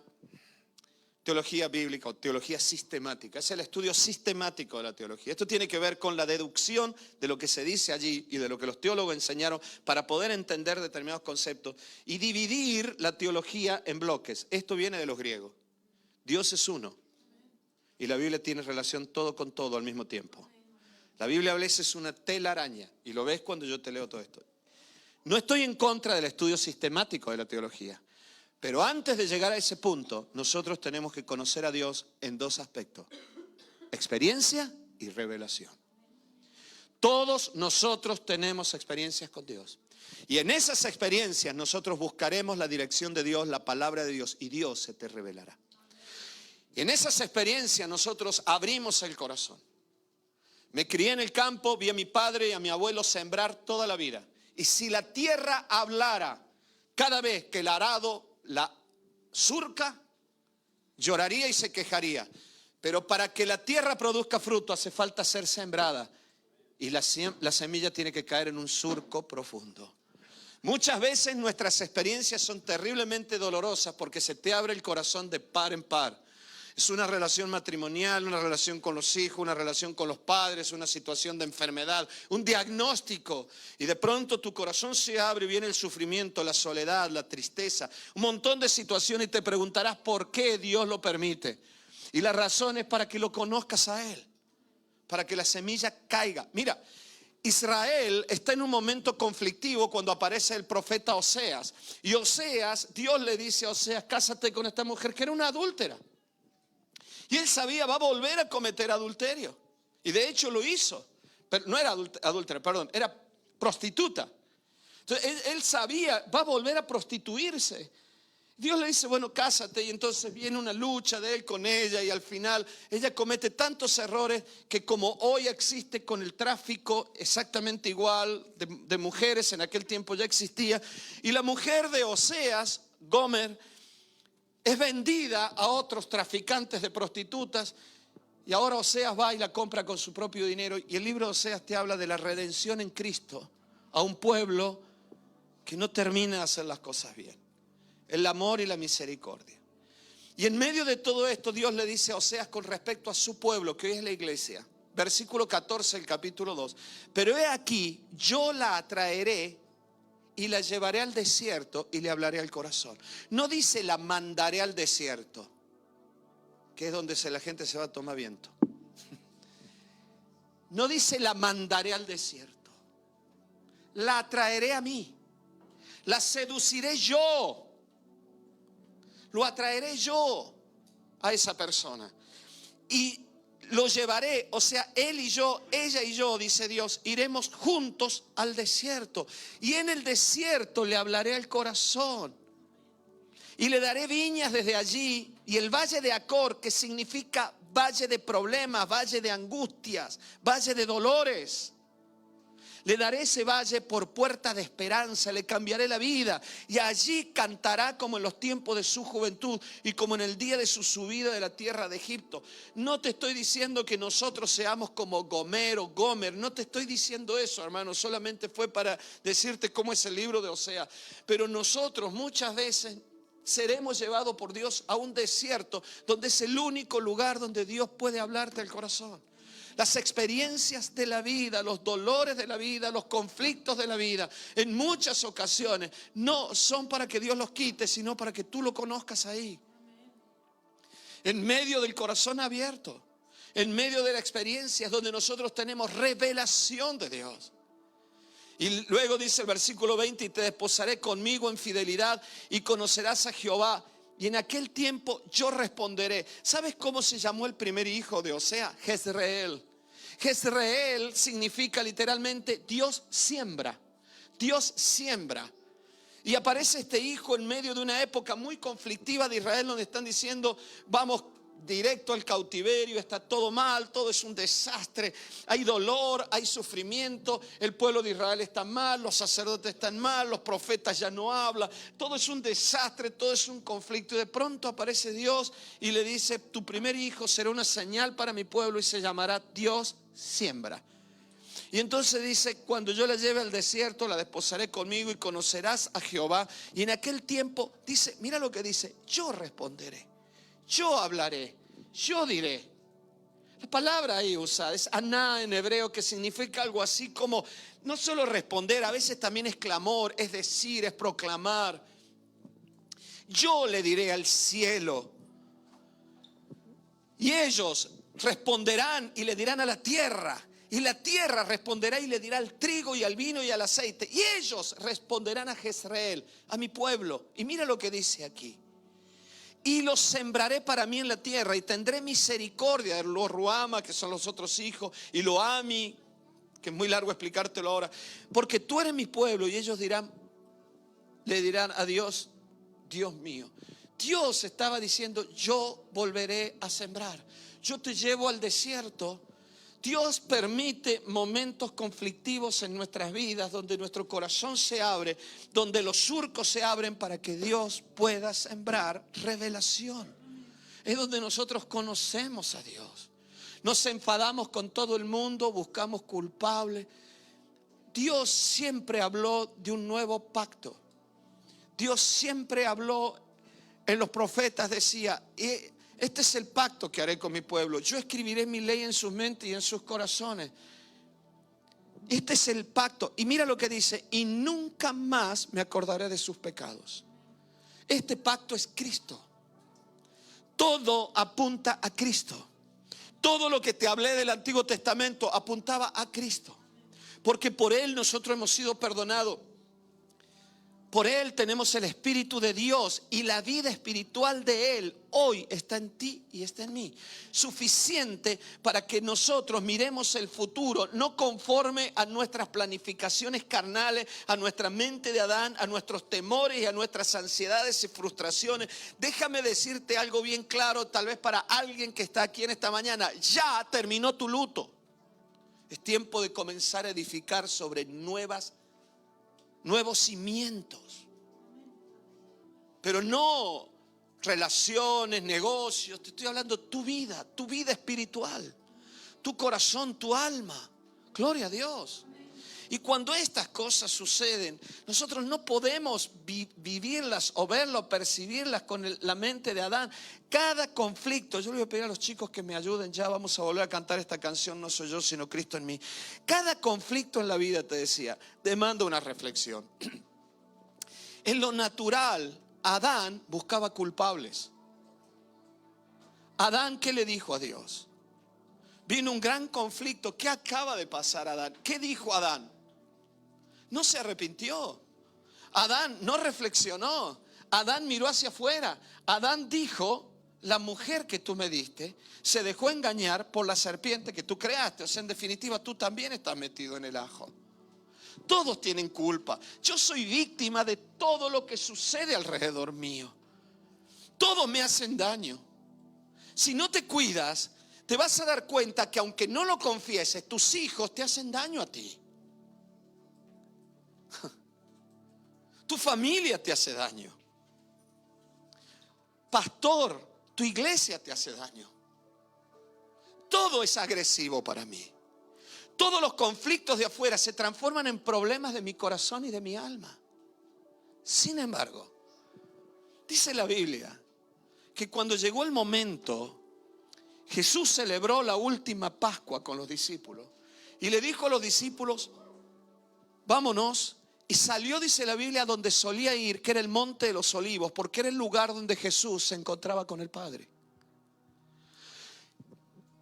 teología bíblica o teología sistemática. Es el estudio sistemático de la teología. Esto tiene que ver con la deducción de lo que se dice allí y de lo que los teólogos enseñaron para poder entender determinados conceptos y dividir la teología en bloques. Esto viene de los griegos. Dios es uno. Y la Biblia tiene relación todo con todo al mismo tiempo. La Biblia a veces es una telaraña. Y lo ves cuando yo te leo todo esto. No estoy en contra del estudio sistemático de la teología. Pero antes de llegar a ese punto, nosotros tenemos que conocer a Dios en 2 aspectos. Experiencia y revelación. Todos nosotros tenemos experiencias con Dios. Y en esas experiencias nosotros buscaremos la dirección de Dios, la palabra de Dios. Y Dios se te revelará. Y en esas experiencias nosotros abrimos el corazón. Me crié en el campo, vi a mi padre y a mi abuelo sembrar toda la vida. Y si la tierra hablara cada vez que el arado la surca, lloraría y se quejaría. Pero para que la tierra produzca fruto hace falta ser sembrada. Y la semilla tiene que caer en un surco profundo. Muchas veces nuestras experiencias son terriblemente dolorosas porque se te abre el corazón de par en par. Es una relación matrimonial, una relación con los hijos, una relación con los padres, una situación de enfermedad, un diagnóstico. Y de pronto tu corazón se abre y viene el sufrimiento, la soledad, la tristeza, un montón de situaciones y te preguntarás por qué Dios lo permite. Y la razón es para que lo conozcas a Él, para que la semilla caiga. Mira, Israel está en un momento conflictivo cuando aparece el profeta Oseas. Y Oseas, Dios le dice a Oseas, cásate con esta mujer que era una adúltera. Y él sabía, va a volver a cometer adulterio. Y de hecho lo hizo. Pero no era adúltera, perdón, era prostituta. Entonces él sabía, va a volver a prostituirse. Dios le dice, bueno, cásate. Y entonces viene una lucha de él con ella. Y al final ella comete tantos errores que como hoy existe con el tráfico exactamente igual de mujeres, en aquel tiempo ya existía. Y la mujer de Oseas, Gomer, es vendida a otros traficantes de prostitutas y ahora Oseas va y la compra con su propio dinero. Y el libro de Oseas te habla de la redención en Cristo a un pueblo que no termina de hacer las cosas bien. El amor y la misericordia. Y en medio de todo esto Dios le dice a Oseas con respecto a su pueblo, que hoy es la iglesia. Versículo 14 del capítulo 2. Pero he aquí, yo la atraeré y la llevaré al desierto y le hablaré al corazón. No dice la mandaré al desierto, que es donde la gente se va a tomar viento. No dice la mandaré al desierto. La atraeré a mí. La seduciré yo. Lo atraeré yo a esa persona. Y lo llevaré, o sea, él y yo, ella y yo, dice Dios, iremos juntos al desierto. Y en el desierto le hablaré al corazón. Y le daré viñas desde allí. Y el valle de Acor, que significa valle de problemas, valle de angustias, valle de dolores. Le daré ese valle por puerta de esperanza, le cambiaré la vida y allí cantará como en los tiempos de su juventud y como en el día de su subida de la tierra de Egipto. No te estoy diciendo que nosotros seamos como Gomer o Gomer, no te estoy diciendo eso, hermano, solamente fue para decirte cómo es el libro de Oseas. Pero nosotros muchas veces seremos llevados por Dios a un desierto donde es el único lugar donde Dios puede hablarte al corazón. Las experiencias de la vida, los dolores de la vida, los conflictos de la vida, en muchas ocasiones no son para que Dios los quite, sino para que tú lo conozcas ahí. En medio del corazón abierto, en medio de la experiencia es donde nosotros tenemos revelación de Dios. Y luego dice el versículo 20, y te desposaré conmigo en fidelidad y conocerás a Jehová. Y en aquel tiempo yo responderé. ¿Sabes cómo se llamó el primer hijo de Oseas? Jezreel. Jezreel significa literalmente Dios siembra. Dios siembra. Y aparece este hijo en medio de una época muy conflictiva de Israel, donde están diciendo, vamos directo al cautiverio, está todo mal, todo es un desastre, hay dolor, hay sufrimiento, el pueblo de Israel está mal, los sacerdotes están mal, los profetas ya no hablan, todo es un desastre, todo es un conflicto. Y de pronto aparece Dios y le dice, tu primer hijo será una señal para mi pueblo y se llamará Dios siembra. Y entonces dice, cuando yo la lleve al desierto, la desposaré conmigo y conocerás a Jehová. Y en aquel tiempo dice, mira lo que dice, yo responderé. Yo hablaré, yo diré. La palabra ahí usada es aná en hebreo, que significa algo así como no solo responder, a veces también es clamor, es decir, es proclamar. Yo le diré al cielo y ellos responderán y le dirán a la tierra. Y la tierra responderá y le dirá al trigo y al vino y al aceite. Y ellos responderán a Jezreel, a mi pueblo. Y mira lo que dice aquí. Y los sembraré para mí en la tierra y tendré misericordia de los Ruama, que son los otros hijos, y lo Ami, que es muy largo explicártelo ahora, porque tú eres mi pueblo. Y ellos le dirán a Dios, Dios mío. Dios estaba diciendo, yo volveré a sembrar, yo te llevo al desierto. Dios permite momentos conflictivos en nuestras vidas, donde nuestro corazón se abre, donde los surcos se abren para que Dios pueda sembrar revelación. Es donde nosotros conocemos a Dios. Nos enfadamos con todo el mundo, buscamos culpables. Dios siempre habló de un nuevo pacto. Dios siempre habló, en los profetas decía, este es el pacto que haré con mi pueblo. Yo escribiré mi ley en sus mentes y en sus corazones. Este es el pacto. Y mira lo que dice, y nunca más me acordaré de sus pecados. Este pacto es Cristo. Todo apunta a Cristo. Todo lo que te hablé del Antiguo Testamento apuntaba a Cristo. Porque por Él nosotros hemos sido perdonados. Por Él tenemos el Espíritu de Dios y la vida espiritual de Él hoy está en ti y está en mí. Suficiente para que nosotros miremos el futuro, no conforme a nuestras planificaciones carnales, a nuestra mente de Adán, a nuestros temores y a nuestras ansiedades y frustraciones. Déjame decirte algo bien claro, tal vez para alguien que está aquí en esta mañana. Ya terminó tu luto. Es tiempo de comenzar a edificar sobre nuevos cimientos, pero no relaciones, negocios. Te estoy hablando tu vida espiritual, tu corazón, tu alma. Gloria a Dios. Y cuando estas cosas suceden, nosotros no podemos vivirlas o verlo, percibirlas con la mente de Adán. Cada conflicto, yo le voy a pedir a los chicos que me ayuden, ya vamos a volver a cantar esta canción, No soy yo sino Cristo en mí. Cada conflicto en la vida, te decía, demanda una reflexión. En lo natural, Adán buscaba culpables. Adán, ¿qué le dijo a Dios? Vino un gran conflicto. ¿Qué acaba de pasar a Adán? ¿Qué dijo Adán? No se arrepintió. Adán no reflexionó. Adán miró hacia afuera. Adán dijo, la mujer que tú me diste se dejó engañar por la serpiente que tú creaste. O sea, en definitiva, tú también estás metido en el ajo. Todos tienen culpa. Yo soy víctima de todo lo que sucede alrededor mío. Todos me hacen daño. Si no te cuidas, te vas a dar cuenta que aunque no lo confieses, tus hijos te hacen daño a ti. Tu familia te hace daño. Pastor, tu iglesia te hace daño. Todo es agresivo para mí. Todos los conflictos de afuera se transforman en problemas de mi corazón y de mi alma. Sin embargo, dice la Biblia que cuando llegó el momento, Jesús celebró la última Pascua con los discípulos y le dijo a los discípulos, vámonos. Y salió, dice la Biblia, donde solía ir, que era el Monte de los Olivos, porque era el lugar donde Jesús se encontraba con el Padre.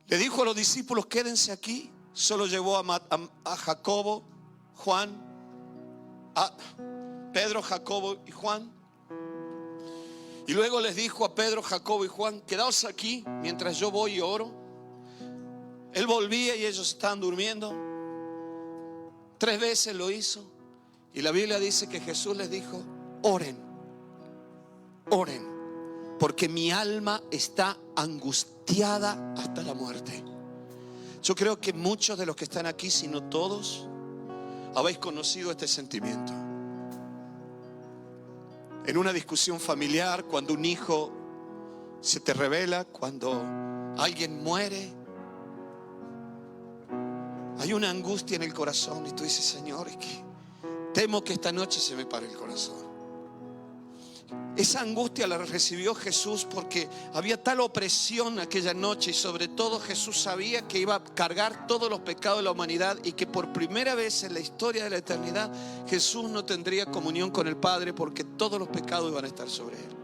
Le dijo a los discípulos, quédense aquí. Solo llevó a Jacobo, Juan, a Pedro, Jacobo y Juan. Y luego les dijo a Pedro, Jacobo y Juan, quedaos aquí mientras yo voy y oro. Él volvía y ellos estaban durmiendo. 3 veces lo hizo. Y la Biblia dice que Jesús les dijo, oren, oren, porque mi alma está angustiada hasta la muerte. Yo creo que muchos de los que están aquí, si no todos, habéis conocido este sentimiento. En una discusión familiar, cuando un hijo se te revela, cuando alguien muere, hay una angustia en el corazón y tú dices, Señor, es que temo que esta noche se me pare el corazón. Esa angustia la recibió Jesús porque había tal opresión aquella noche y sobre todo Jesús sabía que iba a cargar todos los pecados de la humanidad y que por primera vez en la historia de la eternidad Jesús no tendría comunión con el Padre porque todos los pecados iban a estar sobre él.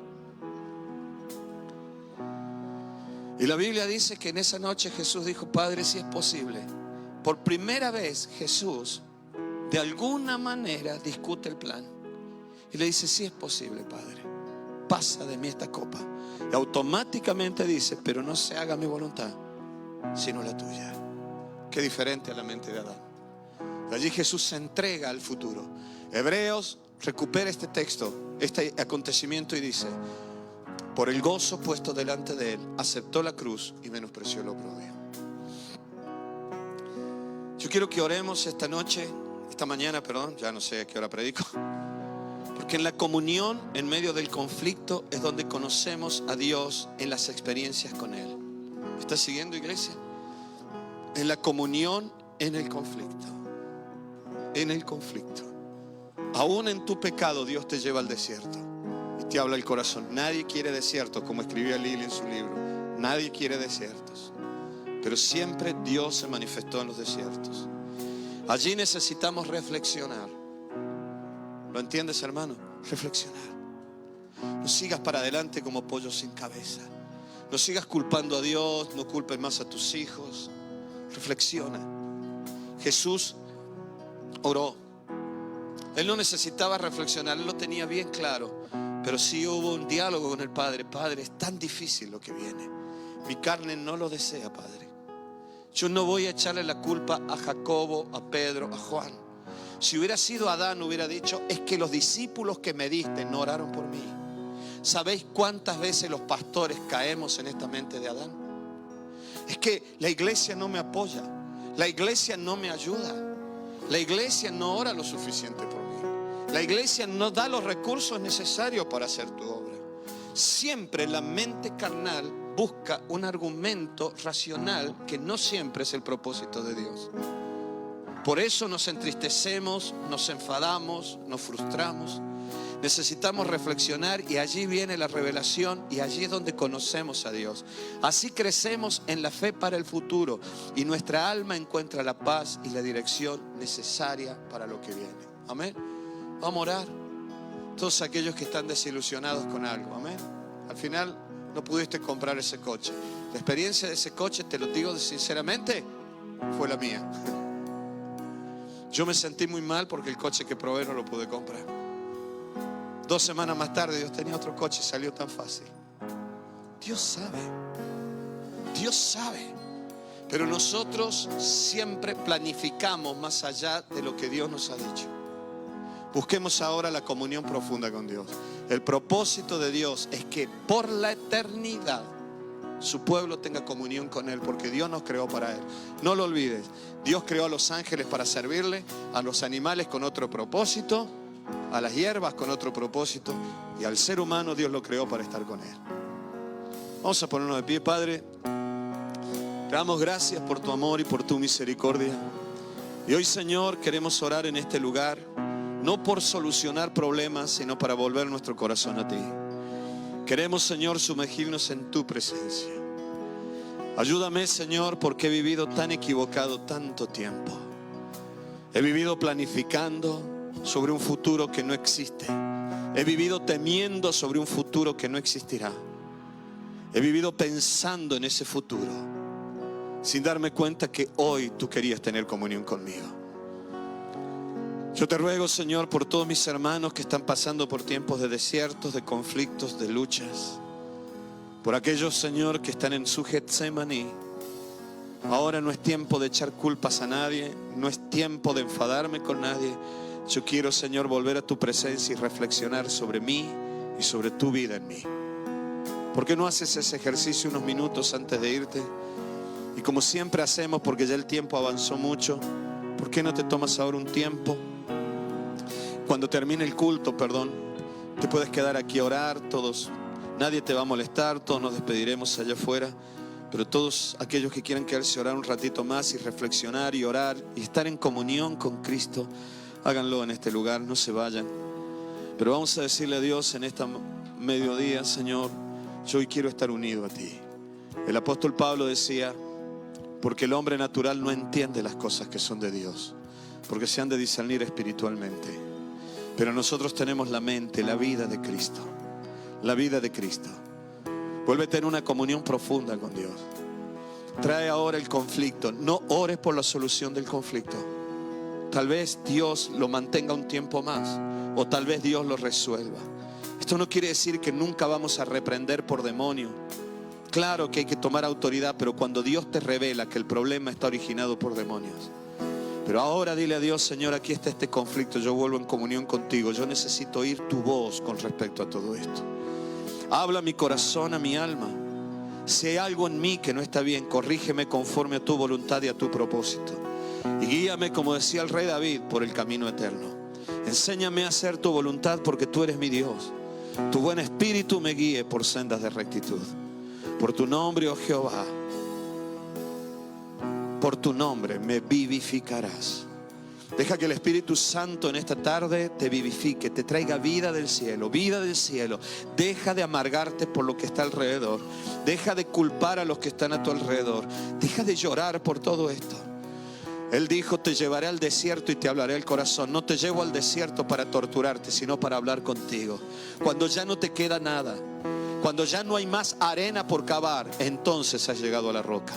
Y la Biblia dice que en esa noche Jesús dijo, Padre, si es posible. Por primera vez Jesús de alguna manera discute el plan y le dice, si es posible, Padre, pasa de mí esta copa. Y automáticamente dice, pero no se haga mi voluntad sino la tuya. Qué diferente a la mente de Adán. De allí Jesús se entrega al futuro. Hebreos recupera este texto, este acontecimiento y dice, por el gozo puesto delante de él aceptó la cruz y menospreció el oprobio. Yo quiero que oremos esta mañana, ya no sé a qué hora predico. Porque en la comunión, en medio del conflicto, es donde conocemos a Dios en las experiencias con Él. ¿Me estás siguiendo, iglesia? En la comunión, en el conflicto. En el conflicto. Aún en tu pecado, Dios te lleva al desierto y te habla el corazón. Nadie quiere desiertos, como escribía Lili en su libro. Nadie quiere desiertos. Pero siempre Dios se manifestó en los desiertos. Allí necesitamos reflexionar. ¿Lo entiendes, hermano? Reflexionar. No sigas para adelante como pollo sin cabeza. No sigas culpando a Dios. No culpes más a tus hijos. Reflexiona. Jesús oró. Él no necesitaba reflexionar. Él lo tenía bien claro. Pero sí hubo un diálogo con el Padre. Padre, es tan difícil lo que viene. Mi carne no lo desea, Padre. Yo no voy a echarle la culpa a Jacobo, a Pedro, a Juan. Si hubiera sido Adán, hubiera dicho, es que los discípulos que me diste no oraron por mí. ¿Sabéis cuántas veces los pastores caemos en esta mente de Adán? Es que la iglesia no me apoya, la iglesia no me ayuda, la iglesia no ora lo suficiente por mí, la iglesia no da los recursos necesarios para hacer tu obra. Siempre la mente carnal busca un argumento racional que no siempre es el propósito de Dios. Por eso nos entristecemos, nos enfadamos, nos frustramos. Necesitamos reflexionar y allí viene la revelación y allí es donde conocemos a Dios. Así crecemos en la fe para el futuro y nuestra alma encuentra la paz y la dirección necesaria para lo que viene. Amén. Vamos a orar. Todos aquellos que están desilusionados con algo. Amén. Al final no pudiste comprar ese coche. La experiencia de ese coche, te lo digo sinceramente, fue la mía. Yo me sentí muy mal porque el coche que probé no lo pude comprar. 2 semanas más tarde Dios tenía otro coche y salió tan fácil. Dios sabe. Dios sabe. Pero nosotros siempre planificamos más allá de lo que Dios nos ha dicho. Busquemos ahora la comunión profunda con Dios. El propósito de Dios es que por la eternidad su pueblo tenga comunión con Él, porque Dios nos creó para Él. No lo olvides. Dios creó a los ángeles para servirle, a los animales con otro propósito, a las hierbas con otro propósito, y al ser humano Dios lo creó para estar con Él. Vamos a ponernos de pie. Padre, te damos gracias por tu amor y por tu misericordia. Y hoy, Señor, queremos orar en este lugar, no por solucionar problemas, sino para volver nuestro corazón a ti. Queremos, Señor, sumergirnos en tu presencia. Ayúdame, Señor, porque he vivido tan equivocado tanto tiempo. He vivido planificando sobre un futuro que no existe. He vivido temiendo sobre un futuro que no existirá. He vivido pensando en ese futuro sin darme cuenta que hoy tú querías tener comunión conmigo. Yo te ruego, Señor, por todos mis hermanos que están pasando por tiempos de desiertos, de conflictos, de luchas. Por aquellos, Señor, que están en su Getsemaní. Ahora no es tiempo de echar culpas a nadie, no es tiempo de enfadarme con nadie. Yo quiero, Señor, volver a tu presencia y reflexionar sobre mí y sobre tu vida en mí. ¿Por qué no haces ese ejercicio unos minutos antes de irte? Y como siempre hacemos, porque ya el tiempo avanzó mucho, ¿por qué no te tomas ahora un tiempo? Cuando termine el culto, te puedes quedar aquí a orar, todos. Nadie te va a molestar, todos nos despediremos allá afuera. Pero todos aquellos que quieran quedarse a orar un ratito más y reflexionar y orar y estar en comunión con Cristo, háganlo en este lugar, no se vayan. Pero vamos a decirle a Dios en esta mediodía: Señor, yo hoy quiero estar unido a ti. El apóstol Pablo decía: porque el hombre natural no entiende las cosas que son de Dios, porque se han de discernir espiritualmente. Pero nosotros tenemos la mente, la vida de Cristo. La vida de Cristo. Vuélvete en una comunión profunda con Dios. Trae ahora el conflicto. No ores por la solución del conflicto. Tal vez Dios lo mantenga un tiempo más, o tal vez Dios lo resuelva. Esto no quiere decir que nunca vamos a reprender por demonio. Claro que hay que tomar autoridad, pero cuando Dios te revela que el problema está originado por demonios. Pero ahora dile a Dios: Señor, aquí está este conflicto, yo vuelvo en comunión contigo. Yo necesito oír tu voz con respecto a todo esto. Habla a mi corazón, a mi alma. Si hay algo en mí que no está bien, corrígeme conforme a tu voluntad y a tu propósito. Y guíame, como decía el rey David, por el camino eterno. Enséñame a hacer tu voluntad, porque tú eres mi Dios. Tu buen espíritu me guíe por sendas de rectitud. Por tu nombre, oh Jehová, por tu nombre me vivificarás. Deja que el Espíritu Santo en esta tarde te vivifique, te traiga vida del cielo, vida del cielo. Deja de amargarte por lo que está alrededor. Deja de culpar a los que están a tu alrededor. Deja de llorar por todo esto. Él dijo: te llevaré al desierto y te hablaré al corazón. No te llevo al desierto para torturarte, sino para hablar contigo. Cuando ya no te queda nada, cuando ya no hay más arena por cavar, entonces has llegado a la roca.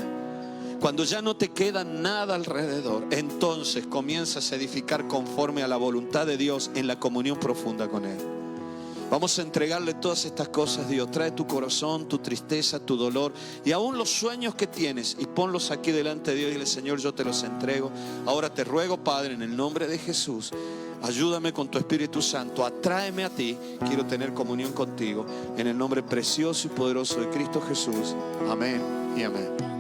Cuando ya no te queda nada alrededor, entonces comienzas a edificar conforme a la voluntad de Dios en la comunión profunda con Él. Vamos a entregarle todas estas cosas, Dios. Trae tu corazón, tu tristeza, tu dolor y aún los sueños que tienes, y ponlos aquí delante de Dios y dile: Señor, yo te los entrego. Ahora te ruego, Padre, en el nombre de Jesús, ayúdame con tu Espíritu Santo, atráeme a ti. Quiero tener comunión contigo, en el nombre precioso y poderoso de Cristo Jesús. Amén y amén.